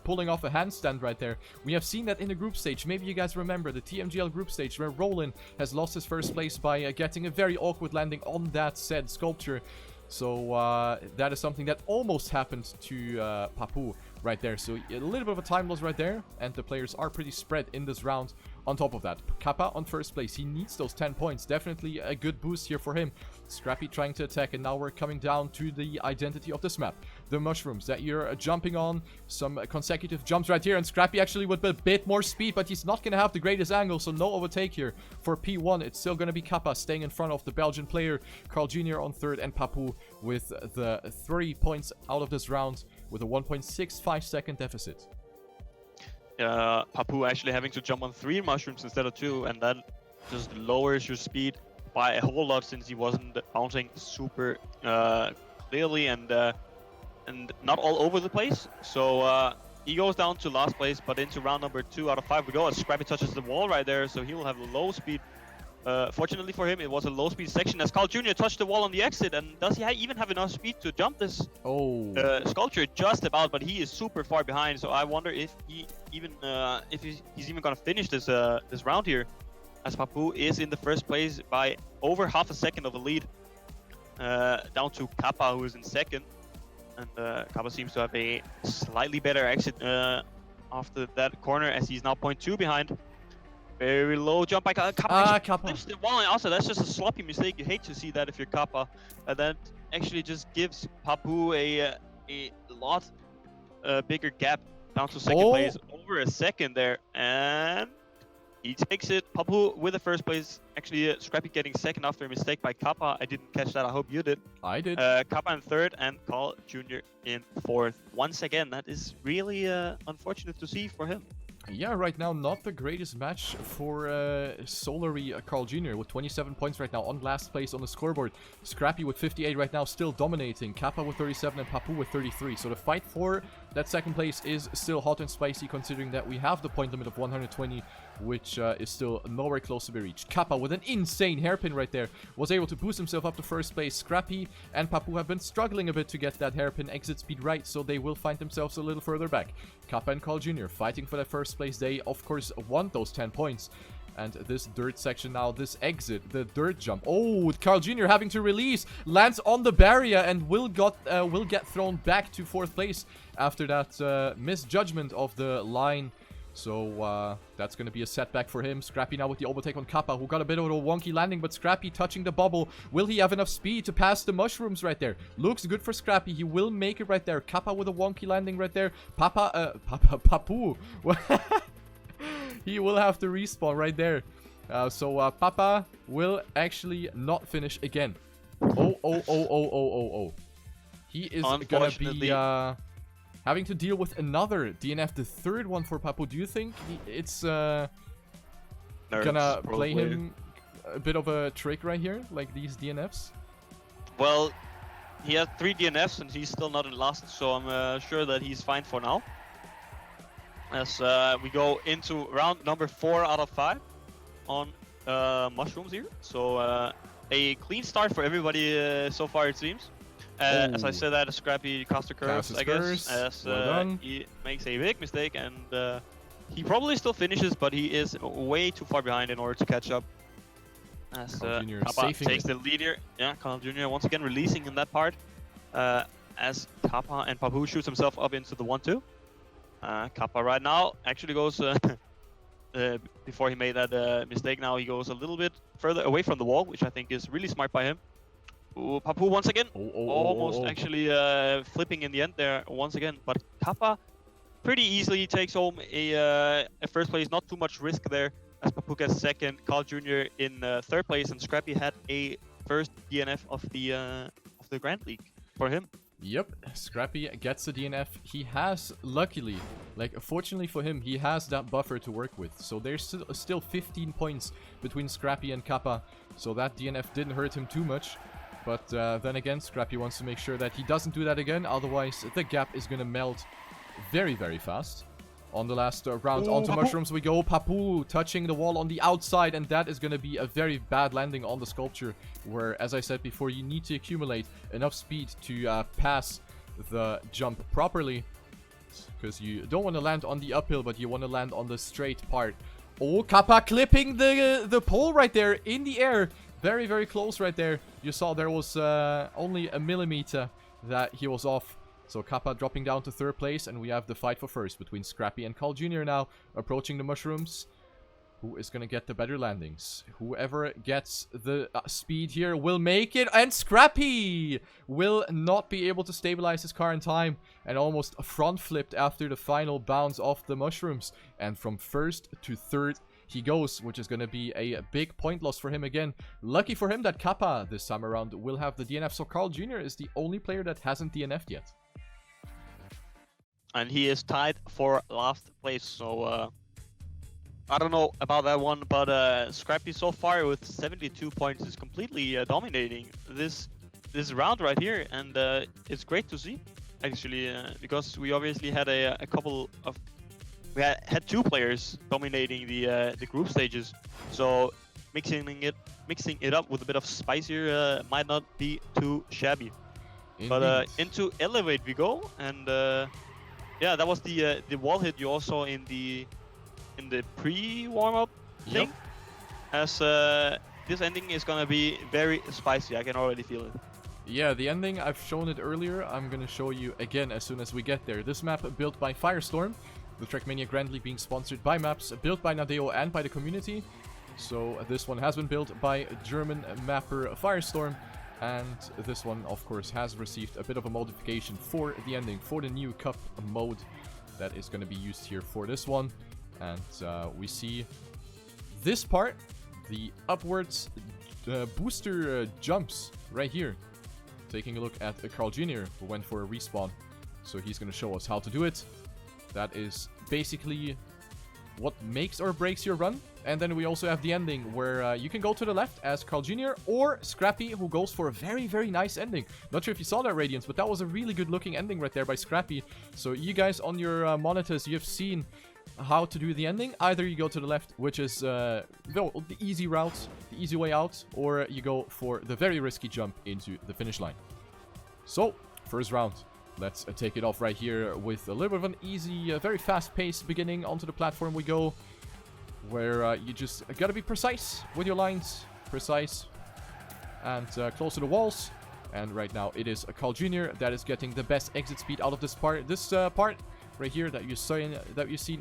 pulling off a handstand right there. We have seen that in the group stage. Maybe you guys remember the Tmgl group stage where Roland has lost his first place by getting a very awkward landing on that said sculpture. So that is something that almost happened to Papu right there. So a little bit of a time loss right there. And the players are pretty spread in this round on top of that. Kappa on first place. He needs those 10 points. Definitely a good boost here for him. Scrappy trying to attack, and now we're coming down to the identity of this map. The mushrooms that you're jumping on. Some consecutive jumps right here, and Scrappy actually with a bit more speed, but he's not going to have the greatest angle, so no overtake here for P1. It's still going to be Kappa staying in front of the Belgian player. Carl Jr. on third, and Papu with the 3 points out of this round with a 1.65 second deficit. Papu actually having to jump on 3 mushrooms instead of 2, and that just lowers your speed by a whole lot since he wasn't bouncing super clearly and not all over the place. So he goes down to last place, but into round number 2 out of 5 we go as Scrappy touches the wall right there, so he'll have low speed. Fortunately for him, it was a low speed section as Carl Jr. touched the wall on the exit, and does he even have enough speed to jump this sculpture? Just about, but he is super far behind, so I wonder if he even he's even gonna finish this this round here, as Papu is in the first place by over half a second of a lead, down to Kappa, who is in second, and Kappa seems to have a slightly better exit after that corner, as he's now 0.2 behind. Very low jump by Kappa. Kappa. The wall, and also that's just a sloppy mistake. You hate to see that if you're Kappa. And that actually just gives Papu a lot bigger gap down to second place, over a second there, and he takes it. Papu with the first place. Actually, Scrappy getting second after a mistake by Kappa. I didn't catch that. I hope you did. I did. Kappa in third, and Carl Jr. in fourth. Once again, that is really unfortunate to see for him. Yeah, right now not the greatest match for Solary Carl Jr. with 27 points right now on last place on the scoreboard. Scrappy with 58 right now, still dominating. Kappa with 37 and Papu with 33. So the fight for that second place is still hot and spicy, considering that we have the point limit of 120, which is still nowhere close to be reached. Kappa with an insane hairpin right there was able to boost himself up to first place. Scrappy and Papu have been struggling a bit to get that hairpin exit speed right, so they will find themselves a little further back. Kappa and Carl Jr. fighting for that first place. They, of course, want those 10 points. And this dirt section now, this exit, the dirt jump. Oh, Carl Jr. having to release, lands on the barrier, and will get thrown back to fourth place after that misjudgment of the line. So that's going to be a setback for him. Scrappy now with the overtake on Kappa, who got a bit of a wonky landing, but Scrappy touching the bubble. Will he have enough speed to pass the mushrooms right there? Looks good for Scrappy. He will make it right there. Kappa with a wonky landing right there. Papu. He will have to respawn right there. So Papa will actually not finish again. Oh. He is gonna be having to deal with another DNF, the third one for Papu. Do you think it's gonna play him a bit of a trick right here, like these DNFs? Well, he has 3 DNFs and he's still not in last, so I'm sure that he's fine for now. As we go into round number 4 out of 5 on mushrooms here. So a clean start for everybody so far, it seems. As I said, that a Scrappy caster curves, I guess, as he makes a big mistake, and he probably still finishes, but he is way too far behind in order to catch up. As Kappa takes the lead here. Yeah, Carl Jr. once again releasing in that part, as Kappa and Papu shoots himself up into the 1-2. Kappa right now actually goes, before he made that mistake now, he goes a little bit further away from the wall, which I think is really smart by him. Ooh, Papu once again, almost actually flipping in the end there once again, but Kappa pretty easily takes home a first place, not too much risk there, as Papu gets second, Carl Jr. in third place, and Scrappy had a first DNF of the Grand League for him. Yep, Scrappy gets the DNF. He has, luckily, fortunately for him, he has that buffer to work with. So there's still 15 points between Scrappy and Kappa. So that DNF didn't hurt him too much. But then again, Scrappy wants to make sure that he doesn't do that again. Otherwise, the gap is going to melt very, very fast. On the last round, onto mushrooms we go. Papu touching the wall on the outside, and that is going to be a very bad landing on the sculpture, where, as I said before, you need to accumulate enough speed to pass the jump properly, because you don't want to land on the uphill, but you want to land on the straight part. Oh, Kappa clipping the pole right there in the air. Very, very close right there. You saw there was only a millimeter that he was off. So Kappa dropping down to third place, and we have the fight for first between Scrappy and Carl Jr. now, approaching the mushrooms. Who is going to get the better landings? Whoever gets the speed here will make it. And Scrappy will not be able to stabilize his car in time. And almost front flipped after the final bounce off the mushrooms. And from first to third he goes, which is going to be a big point loss for him again. Lucky for him that Kappa this time around will have the DNF. So Carl Jr. is the only player that hasn't DNF'd yet. And he is tied for last place, so I don't know about that one, but Scrappy so far with 72 points is completely dominating this round right here, and it's great to see, actually, because we obviously had a couple of... We had two players dominating the group stages, so mixing it up with a bit of spice here might not be too shabby. Indeed. But into Elevate we go, and yeah, that was the wall hit you also in the pre-warm-up thing. Yep. As this ending is gonna be very spicy, I can already feel it. Yeah, the ending, I've shown it earlier, I'm gonna show you again as soon as we get there. This map built by Firestorm, the Trackmania Grand League being sponsored by maps built by Nadeo and by the community. So this one has been built by German mapper Firestorm, and this one of course has received a bit of a modification for the ending, for the new cup mode that is gonna be used here for this one. And we see this part, the upwards booster jumps right here. Taking a look at Carl Jr., who went for a respawn. So he's going to show us how to do it. That is basically what makes or breaks your run. And then we also have the ending where you can go to the left as Carl Jr. or Scrappy, who goes for a very, very nice ending. Not sure if you saw that, Radiance, but that was a really good looking ending right there by Scrappy. So you guys on your monitors, you've seen how to do the ending. Either you go to the left, which is the easy route, the easy way out, or you go for the very risky jump into the finish line. So, first round. Let's take it off right here with a little bit of an easy, very fast-paced beginning. Onto the platform we go, where you just gotta be precise with your lines. Precise. And close to the walls. And right now it is Carl Jr. that is getting the best exit speed out of this part. This part right here that you've seen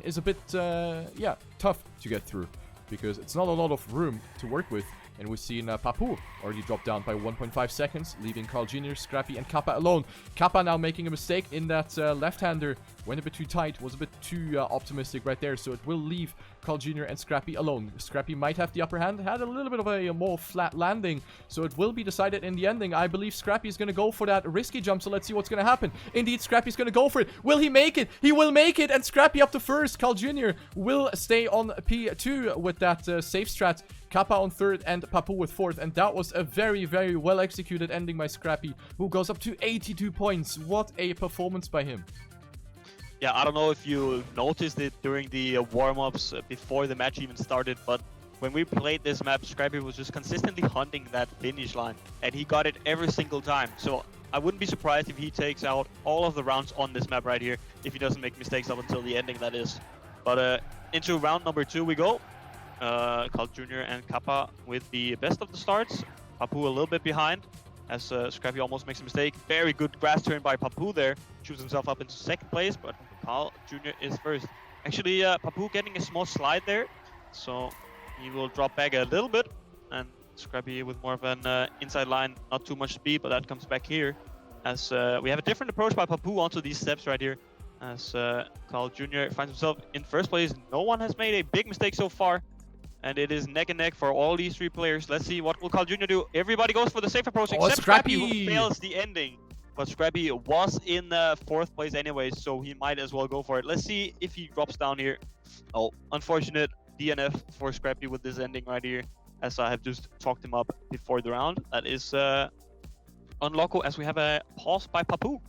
is a bit, yeah, tough to get through, because it's not a lot of room to work with. And we've seen Papu already drop down by 1.5 seconds, leaving Carl Jr., Scrappy, and Kappa alone. Kappa now making a mistake in that left-hander. Went a bit too tight, was a bit too optimistic right there, so it will leave Carl Jr. and Scrappy alone. Scrappy might have the upper hand, had a little bit of a more flat landing, so it will be decided in the ending. I believe Scrappy is going to go for that risky jump, so let's see what's going to happen. Indeed, Scrappy's going to go for it. Will he make it? He will make it, and Scrappy up to first. Carl Jr. will stay on P2 with that safe strat. Kappa on third and Papu with fourth, and that was a very, very well executed ending by Scrappy, who goes up to 82 points. What a performance by him. Yeah, I don't know if you noticed it during the warm-ups before the match even started, but when we played this map, Scrappy was just consistently hunting that finish line, and he got it every single time. So I wouldn't be surprised if he takes out all of the rounds on this map right here, if he doesn't make mistakes up until the ending, that is. But into round number 2 we go. Carl Jr. and Kappa with the best of the starts. Papu a little bit behind, as Scrappy almost makes a mistake. Very good grass turn by Papu there. Shoots himself up into second place, but Carl Jr. is first. Actually, Papu getting a small slide there, so he will drop back a little bit. And Scrappy with more of an inside line, not too much speed, but that comes back here. As we have a different approach by Papu onto these steps right here. As Carl Jr. finds himself in first place. No one has made a big mistake so far. And it is neck and neck for all these three players. Let's see what will Carl Jr. do. Everybody goes for the safe approach except Scrappy, who fails the ending. But Scrappy was in fourth place anyway, so he might as well go for it. Let's see if he drops down here. Oh, unfortunate DNF for Scrappy with this ending right here, as I have just talked him up before the round. That is unlockable, as we have a pause by Papu.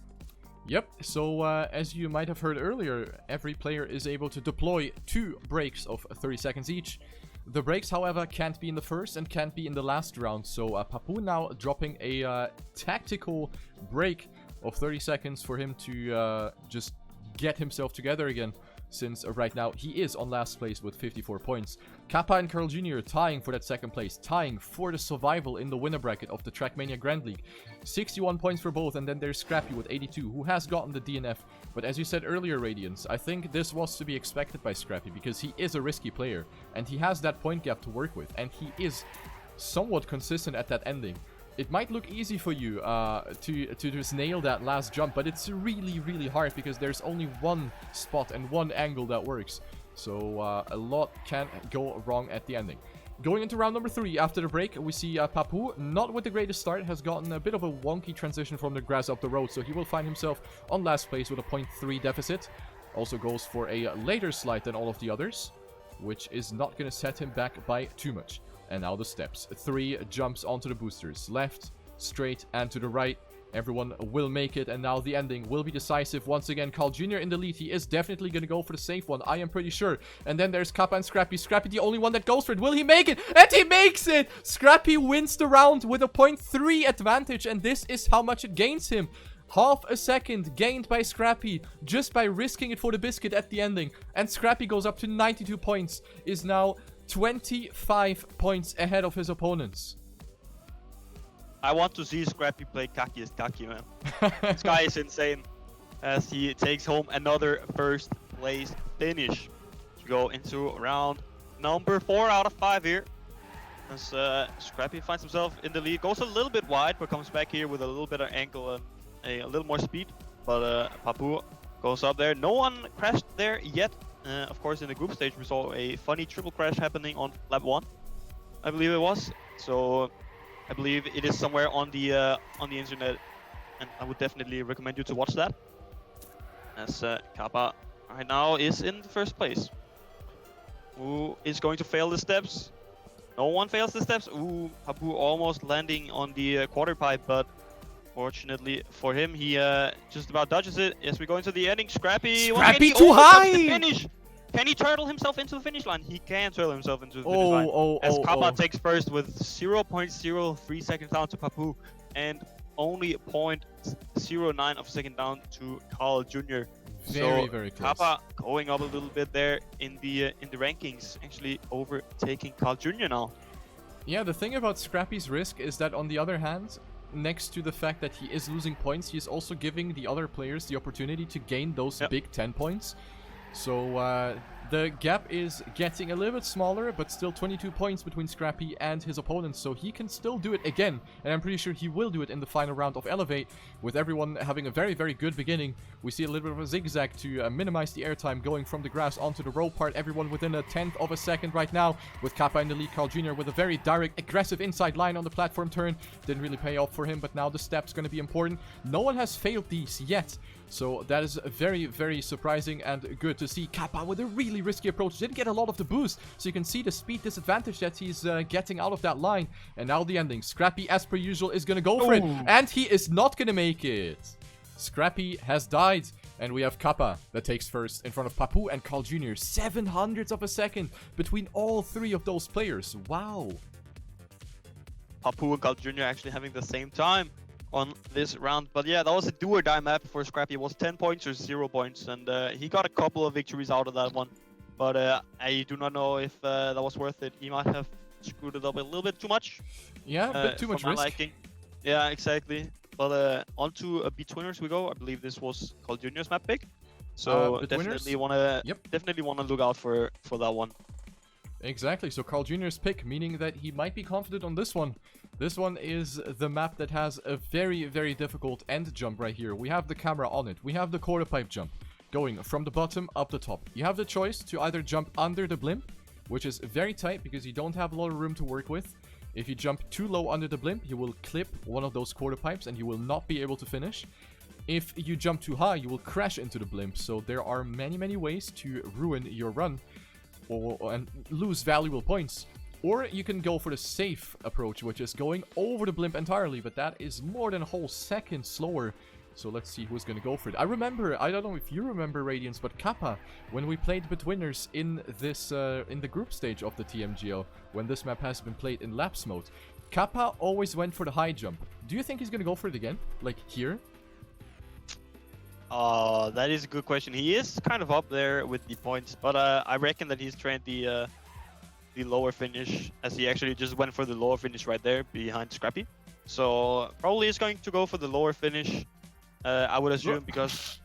Yep, so as you might have heard earlier, every player is able to deploy 2 breaks of 30 seconds each. The breaks, however, can't be in the first and can't be in the last round, so Papu now dropping a tactical break of 30 seconds for him to just get himself together again. since right now he is on last place with 54 points. Kappa and Carl Jr. tying for that second place, tying for the survival in the winner bracket of the Trackmania Grand League. 61 points for both, and then there's Scrappy with 82, who has gotten the DNF. But as you said earlier, Radiance, I think this was to be expected by Scrappy, because he is a risky player, and he has that point gap to work with, and he is somewhat consistent at that ending. It might look easy for you to just nail that last jump, but it's really, really hard because there's only one spot and one angle that works. So a lot can go wrong at the ending. Going into round number 3, after the break, we see Papu, not with the greatest start, has gotten a bit of a wonky transition from the grass up the road, so he will find himself on last place with a 0.3 deficit. Also goes for a later slide than all of the others, which is not going to set him back by too much. And now the steps. 3 jumps onto the boosters. Left, straight, and to the right. Everyone will make it, and now the ending will be decisive. Once again, Carl Jr. in the lead. He is definitely going to go for the safe one, I am pretty sure. And then there's Kappa and Scrappy. Scrappy the only one that goes for it. Will he make it? And he makes it! Scrappy wins the round with a 0.3 advantage, and this is how much it gains him. Half a second gained by Scrappy just by risking it for the biscuit at the ending. And Scrappy goes up to 92 points, is now 25 points ahead of his opponents. I want to see Scrappy play Kaki as Kaki, man. This guy is insane. As he takes home another first place finish. To go into round number 4 out of 5 here. As Scrappy finds himself in the lead. Goes a little bit wide, but comes back here with a little bit of ankle and a little more speed. But Papu goes up there. No one crashed there yet. Of course, in the group stage, we saw a funny triple crash happening on lap 1, I believe it was. So I believe it is somewhere on the internet, and I would definitely recommend you to watch that. As Kappa right now is in the first place. Who is going to fail the steps? No one fails the steps. Ooh, Papu almost landing on the quarter pipe, but fortunately for him, he just about dodges it. As we go into the ending, Scrappy too high! The finish. Can he turtle himself into the finish line? He can turtle himself into the finish line. As Kappa takes first with 0.03 seconds down to Papu, and only 0.09 of a second down to Carl Jr. Very close. Kappa going up a little bit there in the rankings, actually overtaking Carl Jr. now. Yeah, the thing about Scrappy's risk is that, on the other hand, next to the fact that he is losing points, he is also giving the other players the opportunity to gain those big 10 points. So the gap is getting a little bit smaller, but still 22 points between Scrappy and his opponents, so he can still do it again, and I'm pretty sure he will do it in the final round of Elevate. With everyone having a very good beginning, we see a little bit of a zigzag to minimize the airtime, going from the grass onto the roll part. Everyone within a 1/10 of a second right now, with Kappa in the lead. Carl Jr. with a very direct, aggressive inside line on the platform turn. Didn't really pay off for him, but now the step's going to be important. No one has failed these yet, so that is very surprising and good to see. Kappa with a really risky approach. Didn't get a lot of the boost, so you can see the speed disadvantage that he's getting out of that line. And now the ending. Scrappy, as per usual, is going to go for it, and he is not going to make it. Scrappy has died, and we have Kappa that takes first in front of Papu and Carl Jr. 700ths of a second between all 3 of those players. Wow. Papu and Carl Jr. actually having the same time on this round. But yeah, that was a do or die map for Scrappy. It was 10 points or 0 points, and he got a couple of victories out of that one. But I do not know if that was worth it. He might have screwed it up a little bit too much. Yeah, a bit too much risk. Liking. Yeah, exactly. But on to Betwinners we go. I believe this was Carl Jr.'s map pick. So definitely wanna look out for that one. Exactly, so Carl Jr.'s pick, meaning that he might be confident on this one. This one is the map that has a very difficult end jump right here. We have the camera on it. We have the quarter pipe jump going from the bottom up the top. You have the choice to either jump under the blimp, which is very tight because you don't have a lot of room to work with. If you jump too low under the blimp, you will clip one of those quarter pipes and you will not be able to finish. If you jump too high, you will crash into the blimp. So there are many ways to ruin your run and lose valuable points. Or you can go for the safe approach, which is going over the blimp entirely, but that is more than a whole second slower. So let's see who's going to go for it. I remember, I don't know if you remember, Radiance, but Kappa, when we played Betwinners in this in the group stage of the Tmgl, when this map has been played in laps mode, Kappa always went for the high jump. Do you think he's going to go for it again? Like here? Oh, that is a good question. He is kind of up there with the points, but I reckon that he's trained the lower finish, as he actually just went for the lower finish right there behind Scrappy. So probably is going to go for the lower finish. I would assume because.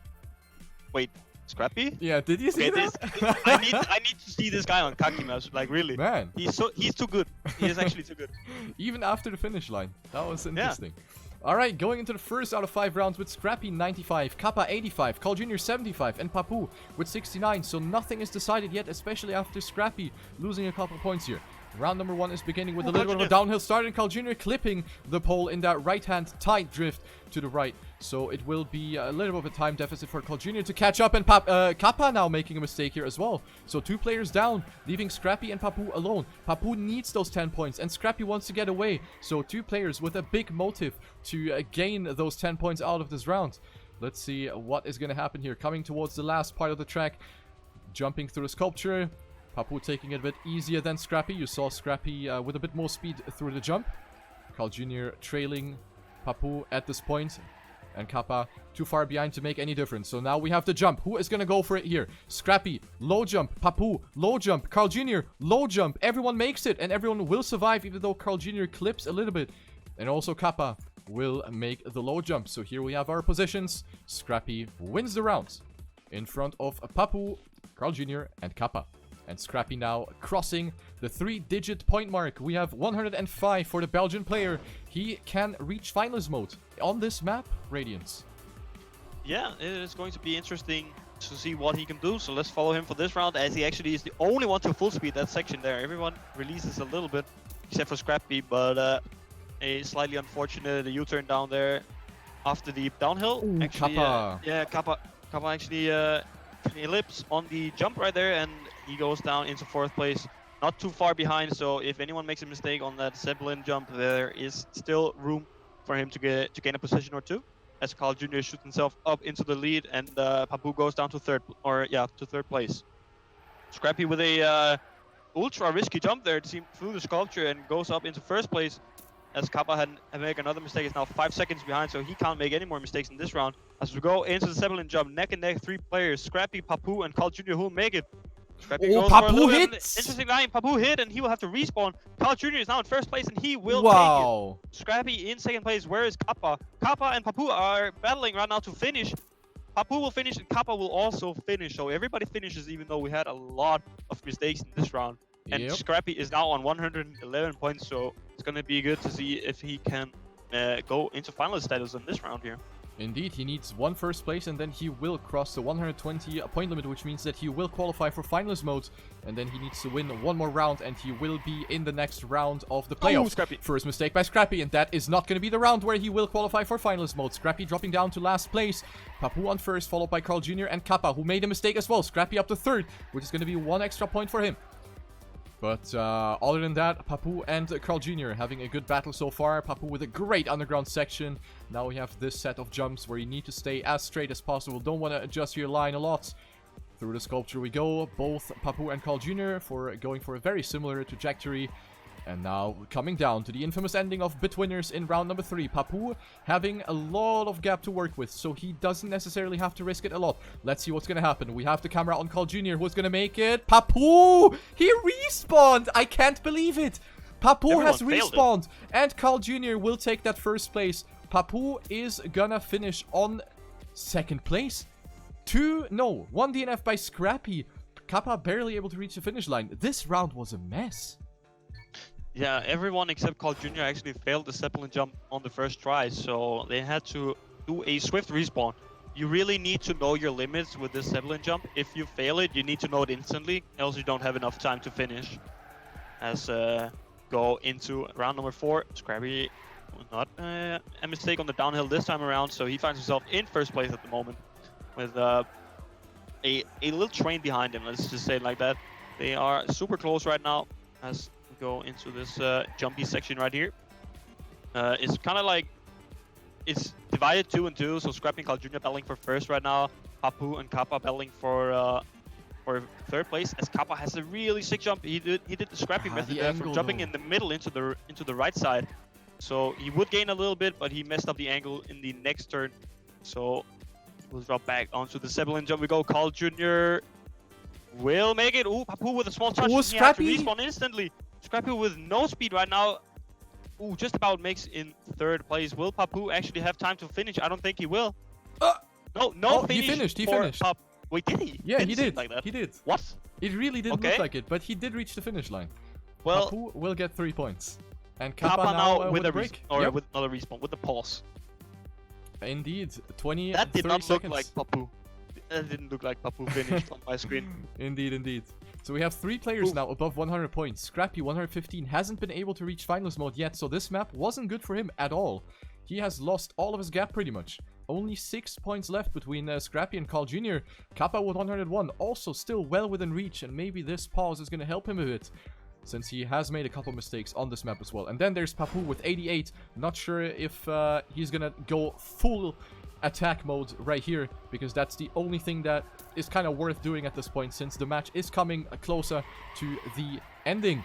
Wait, Scrappy? Yeah, did you see Okay, that? I need to see this guy on Kaki maps. Like really, Man, he's too good. He is actually too good. even after the finish line. That was interesting. Alright, going into the first out of 5 rounds with Scrappy 95, Kappa 85, Carl Jr. 75, and Papu with 69. So nothing is decided yet, especially after Scrappy losing a couple points here. Round number 1 is beginning with a little bit of a downhill start, and Carl Jr. clipping the pole in that right-hand tight drift to the right. So it will be a little bit of a time deficit for Carl Jr. to catch up, and Kappa now making a mistake here as well. So 2 players down, leaving Scrappy and Papu alone. Papu needs those 10 points, and Scrappy wants to get away. So 2 players with a big motive to gain those 10 points out of this round. Let's see what is going to happen here. Coming towards the last part of the track, jumping through the sculpture. Papu taking it a bit easier than Scrappy. You saw Scrappy with a bit more speed through the jump. Carl Jr. trailing Papu at this point. And Kappa too far behind to make any difference. So now we have the jump. Who is going to go for it here? Scrappy, low jump. Papu, low jump. Carl Jr., low jump. Everyone makes it, and everyone will survive, even though Carl Jr. clips a little bit. And also Kappa will make the low jump. So here we have our positions. Scrappy wins the round in front of Papu, Carl Jr., and Kappa. And Scrappy now crossing the 3-digit point mark. We have 105 for the Belgian player. He can reach finals mode on this map, Radiance. Yeah, it is going to be interesting to see what he can do. So let's follow him for this round, as he actually is the only one to full speed that section there. Everyone releases a little bit, except for Scrappy, but a slightly unfortunate U-turn down there after the downhill. Ooh, actually, Kappa. Yeah, Kappa actually ellipse on the jump right there, and he goes down into 4th place. Not too far behind, so if anyone makes a mistake on that Zeppelin jump, there is still room for him to gain a position or 2. As Carl Jr. shoots himself up into the lead, and Papu goes down to 3rd place. Scrappy with a ultra risky jump there, through the sculpture, and goes up into 1st place. As Kappa had made another mistake, is now 5 seconds behind, so he can't make any more mistakes in this round. As we go into the Zeppelin jump, neck and neck, 3 players, Scrappy, Papu, and Carl Jr. who will make it. Scrappy goes for a little bit of an interesting line. Papu hit, and he will have to respawn. Carl Jr. is now in 1st place, and he will take it. Scrappy in 2nd place. Where is Kappa? Kappa and Papu are battling right now to finish. Papu will finish, and Kappa will also finish. So everybody finishes, even though we had a lot of mistakes in this round. And Scrappy is now on 111 points, so it's going to be good to see if he can go into finalist status in this round here. Indeed, he needs 1 first place, and then he will cross the 120 point limit, which means that he will qualify for finalist mode. And then he needs to win 1 more round, and he will be in the next round of the playoffs. Scrappy. First mistake by Scrappy, and that is not going to be the round where he will qualify for finalist mode. Scrappy dropping down to last place. Papu on 1st, followed by Carl Jr. and Kappa, who made a mistake as well. Scrappy up to 3rd, which is going to be 1 extra point for him. But other than that, Papu and Carl Jr. having a good battle so far. Papu with a great underground section. Now we have this set of jumps where you need to stay as straight as possible. Don't want to adjust your line a lot. Through the sculpture we go. Both Papu and Carl Jr. for going for a very similar trajectory. And now coming down to the infamous ending of Bit Winners in round number 3. Papu having a lot of gap to work with, so he doesn't necessarily have to risk it a lot. Let's see what's going to happen. We have the camera on Carl Jr. who's going to make it. Papu! He respawned! I can't believe it! Papu has respawned! And Carl Jr. will take that 1st place. Papu is gonna finish on 2nd place. 1 DNF by Scrappy. Kappa barely able to reach the finish line. This round was a mess. Yeah, everyone except Carl Jr. actually failed the Zeppelin jump on the 1st try, so they had to do a swift respawn. You really need to know your limits with this Zeppelin jump. If you fail it, you need to know it instantly, else you don't have enough time to finish. As go into round number 4, Scrappy not a mistake on the downhill this time around, so he finds himself in 1st place at the moment with a little train behind him, let's just say it like that. They are super close right now as go into this jumpy section right here. It's kind of like it's divided 2 and 2, so Scrappy and Carl Jr. battling for 1st right now. Papu and Kappa battling for 3rd place, as Kappa has a really sick jump. He did the Scrappy method there from jumping in the middle into the right side. So he would gain a little bit, but he messed up the angle in the next turn. So We'll drop back onto the Zeppelin jump. We go. Carl Jr. will make it. Ooh, Papu with a small touch. Ooh, He had to Scrappy. respawn instantly. Scrappy with no speed right now. Ooh, just about makes in third place. Will Papu actually have time to finish? I don't think he will. No Oh, finish. he finished. He for finished. Wait, did he? Yeah, Didn't he seem did. Like that. He did. What? It really didn't Okay. look like it, but he did reach the finish line. Well, Papu will get 3 points. And Kappa, Kappa now with a break. or Yep. with another respawn with the pause. Indeed, 20. That did 30 not look seconds. like Papu. That didn't look like Papu finished on my screen. Indeed, indeed. So we have 3 players now above 100 points. Scrappy, 115, hasn't been able to reach finals mode yet, so this map wasn't good for him at all. He has lost all of his gap pretty much. Only 6 points left between Scrappy and Carl Jr. Kappa with 101, also still well within reach, and maybe this pause is going to help him a bit, since he has made a couple mistakes on this map as well. And then there's Papu with 88. Not sure if he's going to go full attack mode right here, because that's the only thing that is kind of worth doing at this point, since the match is coming closer to the ending.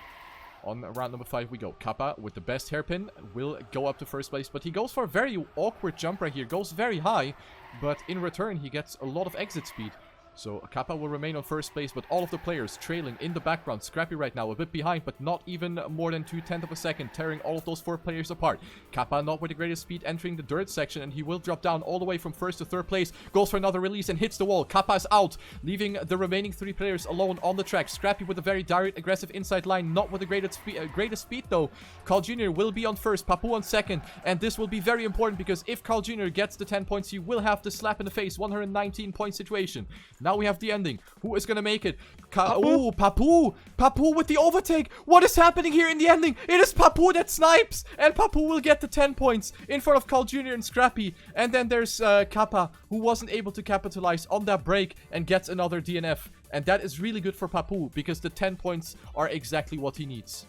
On round number 5 we go. Kappa with the best hairpin will go up to first place, but he goes for a very awkward jump right here. Goes very high, but in return he gets a lot of exit speed. So Kappa will remain on first place, but all of the players trailing in the background. Scrappy right now a bit behind, but not even more than 2/10 of a second, tearing all of those 4 players apart. Kappa not with the greatest speed entering the dirt section, and he will drop down all the way from first to third place. Goes for another release and hits the wall. Kappa is out, leaving the remaining 3 players alone on the track. Scrappy with a very direct, aggressive inside line, not with the greatest speed though. Carl Jr. will be on first, Papu on second, and this will be very important, because if Carl Jr. gets the 10 points, he will have the slap in the face, 119 point situation. Now we have the ending. Who is gonna make it? Oh, Papu! Papu with the overtake! What is happening here in the ending? It is Papu that snipes! And Papu will get the 10 points in front of Carl Jr. and Scrappy. And then there's Kappa, who wasn't able to capitalize on that break and gets another DNF. And that is really good for Papu, because the 10 points are exactly what he needs.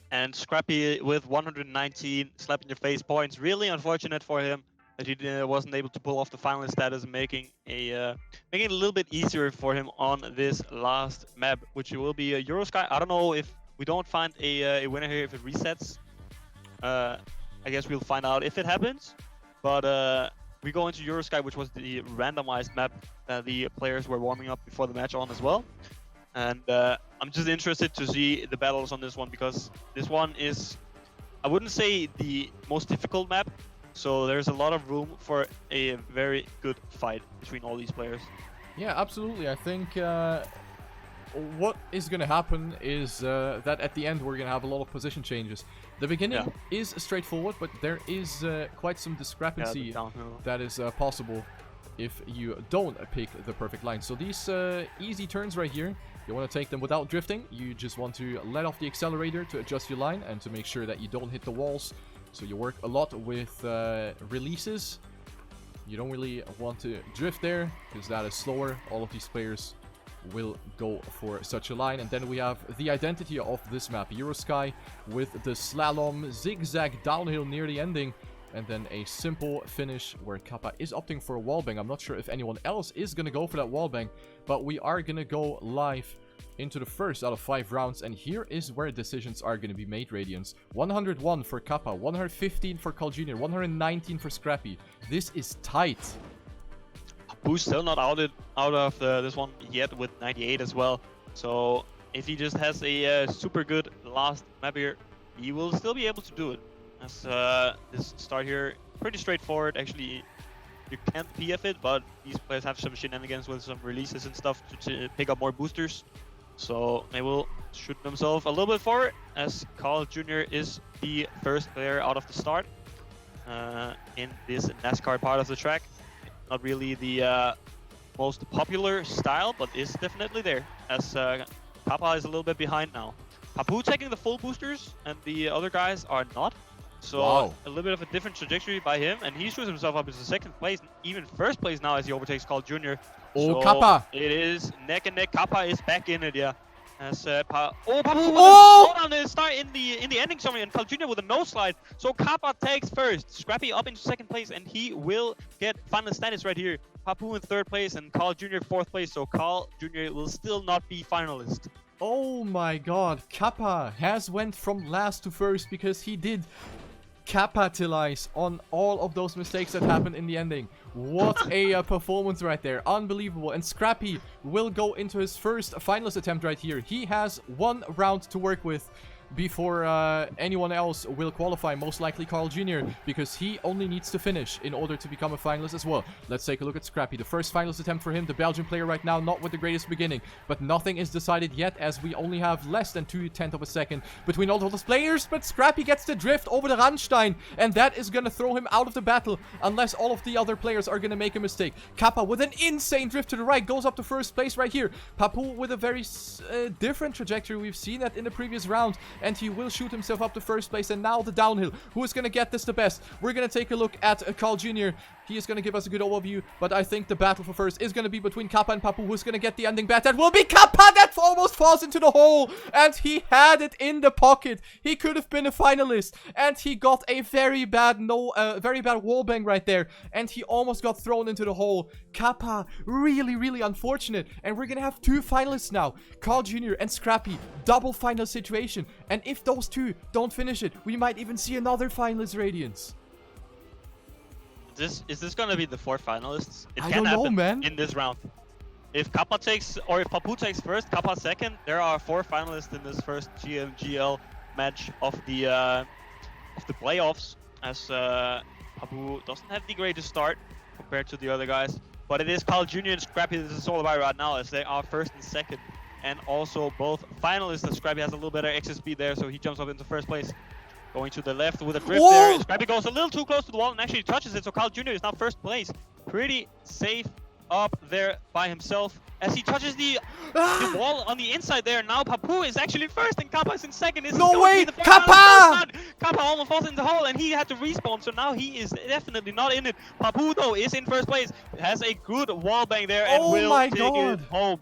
And Scrappy with 119 slap in your face points. Really unfortunate for him that he wasn't able to pull off the finalist status, making it a little bit easier for him on this last map, which will be a Eurosky. I don't know if we don't find a winner here, if it resets. I guess we'll find out if it happens. But we go into Eurosky, which was the randomized map that the players were warming up before the match on as well. And I'm just interested to see the battles on this one, because this one is, I wouldn't say the most difficult map, so there's a lot of room for a very good fight between all these players. Yeah, absolutely. I think what is going to happen is that at the end we're going to have a lot of position changes. The beginning is straightforward, but there is quite some discrepancy that is possible if you don't pick the perfect line. So these easy turns right here, you want to take them without drifting. You just want to let off the accelerator to adjust your line and to make sure that you don't hit the walls. So you work a lot with releases. You don't really want to drift there, because that is slower. All of these players will go for such a line. And then we have the identity of this map, Eurosky, with the slalom zigzag downhill near the ending. And then a simple finish where Kappa is opting for a wallbang. I'm not sure if anyone else is going to go for that wallbang, but we are going to go live into the first out of 5 rounds. And here is where decisions are going to be made, Radiance. 101 for Kappa, 115 for Carl Jr., 119 for Scrappy. This is tight. Papu's still not out of this one yet with 98 as well. So if he just has a super good last map here, he will still be able to do it. As this start here, pretty straightforward. Actually, you can't PF it, but these players have some shenanigans with some releases and stuff to pick up more boosters. So they will shoot themselves a little bit forward, as Carl Jr. is the first player out of the start in this NASCAR part of the track. Not really the most popular style, but is definitely there, as Kappa is a little bit behind now. Papu taking the full boosters, and the other guys are not. So a little bit of a different trajectory by him, and he shoots himself up into second place, even first place now as he overtakes Carl Jr. Oh, so Kappa! It is neck and neck. Kappa is back in it, yeah. As Papu on the start in the ending, sorry, and Carl Jr. with a no slide. So Kappa takes first, Scrappy up into second place, and he will get final status right here. Papu in third place and Carl Jr. fourth place. So Carl Jr. will still not be finalist. Oh my god, Kappa has went from last to first because he did capitalize on all of those mistakes that happened in the ending. What a performance right there. Unbelievable. And Scrappy will go into his first finalist attempt right here. He has 1 round to work with before anyone else will qualify, most likely Carl Jr., because he only needs to finish in order to become a finalist as well. Let's take a look at Scrappy. The first finalist attempt for him, the Belgian player right now, not with the greatest beginning, but nothing is decided yet as we only have less than 2/10 of a second between all of those players, but Scrappy gets the drift over the Randstein, and that is going to throw him out of the battle unless all of the other players are going to make a mistake. Kappa with an insane drift to the right goes up to first place right here. Papu with a very different trajectory. We've seen that in the previous round, and he will shoot himself up to first place. And now the downhill. Who is going to get this the best? We're going to take a look at Carl Jr. He is going to give us a good overview, but I think the battle for first is going to be between Kappa and Papu. Who's going to get the ending bat? That will be Kappa! That almost falls into the hole, and he had it in the pocket. He could have been a finalist, and he got a very bad wallbang right there, and he almost got thrown into the hole. Kappa, really unfortunate, and we're going to have 2 finalists now. Carl Jr. and Scrappy, double final situation, and if those 2 don't finish it, we might even see another finalist Radiance. Is this gonna be the 4 finalists? It I can don't know, happen man. in this round. If Kappa takes, or if Papu takes first, Kappa second, there are 4 finalists in this first Tmgl match of the playoffs. As Papu doesn't have the greatest start compared to the other guys, but it is Carl Jr. and Scrappy this is all about right now, as they are first and second, and also both finalists. And Scrappy has a little better exit speed there, so he jumps up into first place. Going to the left with a drift there. Scrappy goes a little too close to the wall and actually touches it, so Carl Jr. is now first place. Pretty safe up there by himself as he touches the wall on the inside there. Now Papu is actually first and Kappa is in second. No way! Kappa! Kappa almost falls in the hole and he had to respawn, so now he is definitely not in it. Papu though is in first place, has a good wall bang there and will take it home.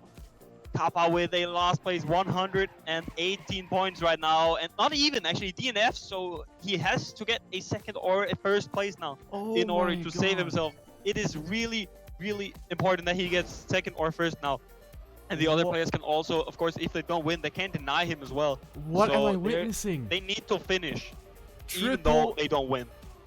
Kappa with a last place, 118 points right now, and not even actually DNF, so he has to get a second or a first place now in order to save himself. It is really important that he gets second or first now. And the other players can also, of course, if they don't win, they can't deny him as well. What am I witnessing? They need to finish, even though they don't win.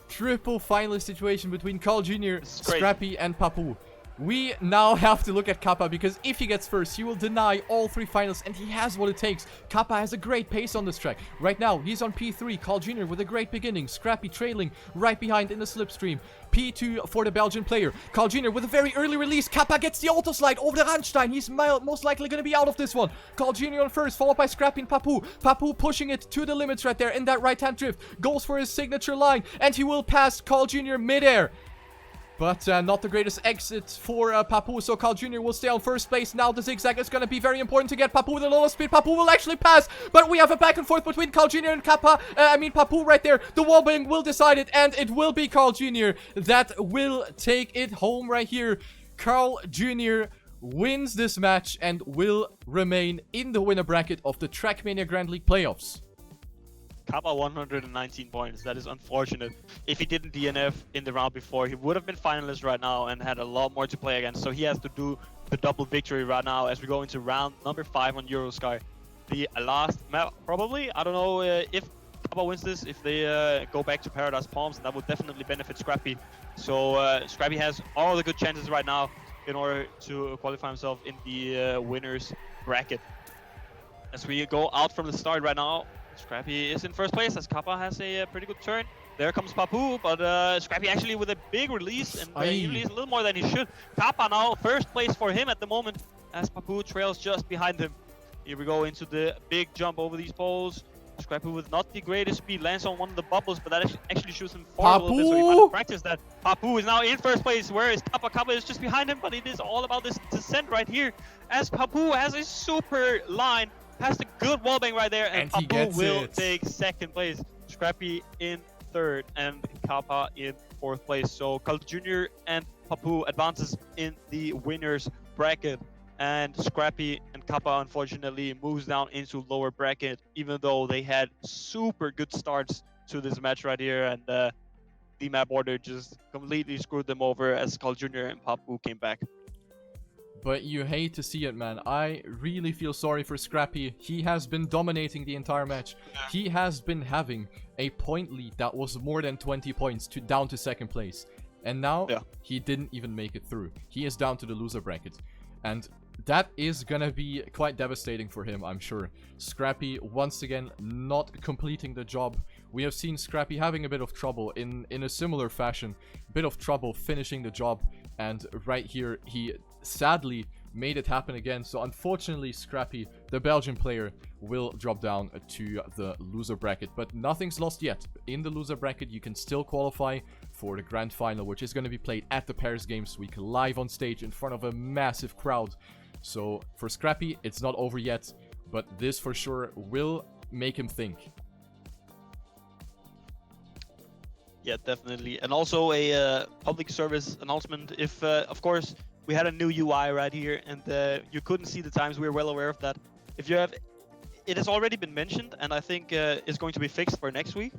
Triple finalist situation between Carl Jr., Scrappy, and Papu. We now have to look at Kappa, because if he gets first, he will deny all 3 finals, and he has what it takes. Kappa has a great pace on this track. Right now, he's on P3. Carl Jr. with a great beginning. Scrappy trailing right behind in the slipstream. P2 for the Belgian player. Carl Jr. with a very early release. Kappa gets the auto slide over the Randstein. He's most likely going to be out of this one. Carl Jr. on first, followed by Scrappy and Papu. Papu pushing it to the limits right there in that right-hand drift. Goes for his signature line, and he will pass Carl Jr. midair. But not the greatest exit for Papu, so Carl Jr. will stay on first place. Now the zigzag is going to be very important to get Papu with a lot of speed. Papu will actually pass, but we have a back and forth between Carl Jr. and Papu right there. The wallbang will decide it, and it will be Carl Jr. that will take it home right here. Carl Jr. wins this match and will remain in the winner bracket of the Trackmania Grand League playoffs. Kappa 119 points. That is unfortunate. If he didn't DNF in the round before, he would have been finalist right now and had a lot more to play against. So he has to do the double victory right now as we go into round number 5 on Eurosky. The last map, probably. I don't know if Kappa wins this, if they go back to Paradise Palms, that would definitely benefit Scrappy. So Scrappy has all the good chances right now in order to qualify himself in the winners bracket. As we go out from the start right now, Scrappy is in first place as Kappa has a pretty good turn. There comes Papu, but Scrappy actually with a big release, and he released a little more than he should. Kappa now first place for him at the moment as Papu trails just behind him. Here we go into the big jump over these poles. Scrappy with not the greatest speed lands on one of the bubbles, but that actually shoots him forward a little bit, so he might practice that. Papu is now in first place, whereas Kappa is just behind him, but it is all about this descent right here as Papu has a super line. Has the good wallbang right there, and Papu will take second place. Scrappy in third, and Kappa in fourth place. So Carl Jr. and Papu advances in the winners bracket, and Scrappy and Kappa unfortunately moves down into lower bracket, even though they had super good starts to this match right here, and the map order just completely screwed them over as Carl Jr. and Papu came back. but you hate to see it, man. I really feel sorry for Scrappy. He has been dominating the entire match. He has been having a point lead that was more than 20 points down to second place. And now, he didn't even make it through. He is down to the loser bracket. And that is gonna be quite devastating for him, I'm sure. Scrappy, once again, not completing the job. We have seen Scrappy having a bit of trouble in a similar fashion. Bit of trouble finishing the job. And right here, he sadly made it happen again. So unfortunately, Scrappy, the Belgian player, will drop down to the loser bracket. But nothing's lost yet. In the loser bracket, you can still qualify for the grand final, which is going to be played at the Paris Games Week, live on stage in front of a massive crowd. So for Scrappy, it's not over yet, but this for sure will make him think. Yeah, definitely. And also a public service announcement. If, of course, we had a new UI right here, and you couldn't see the times. We're well aware of that. If you have, it has already been mentioned, and I think it's going to be fixed for next week.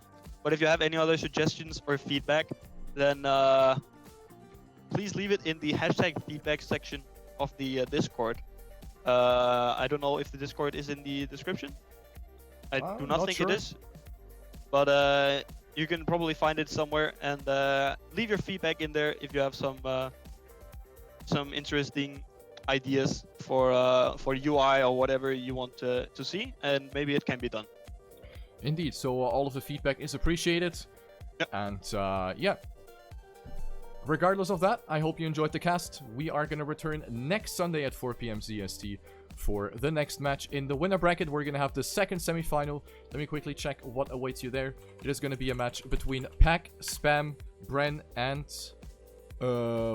But if you have any other suggestions or feedback, then please leave it in the hashtag feedback section of the Discord. I don't know if the Discord is in the description. I do not think it is. But you can probably find it somewhere, and leave your feedback in there if you have some interesting ideas for UI or whatever you want to see, and maybe it can be done. Indeed, so all of the feedback is appreciated. Yep. And yeah, regardless of that, I hope you enjoyed the cast. We are going to return next Sunday at 4 p.m. CST for the next match. In the winner bracket, we're going to have the second semi-final. Let me quickly check what awaits you there. It is going to be a match between Pack, Spam, Bren, and...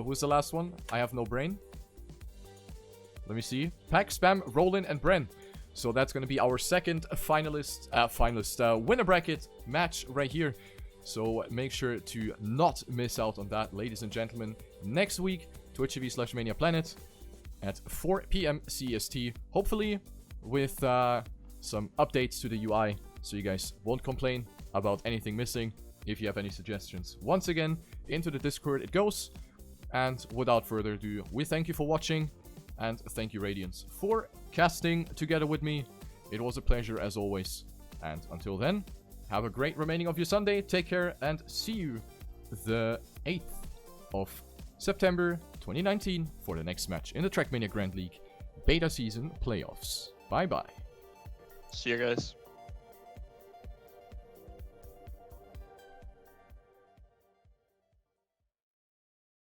who's the last one? I have no brain. Let me see. Pack, Spam, Roland, and Bren. So that's going to be our second winner bracket match right here. So make sure to not miss out on that, ladies and gentlemen. Next week, twitch.tv/ManiaPlanet at 4 p.m. CST. Hopefully with some updates to the UI, so you guys won't complain about anything missing. If you have any suggestions, once again, into the Discord it goes. And without further ado, we thank you for watching. And thank you, Radiance, for casting together with me. It was a pleasure as always. And until then, have a great remaining of your Sunday. Take care and see you the 8th of September 2019 for the next match in the Trackmania Grand League Beta Season Playoffs. Bye bye. See you guys.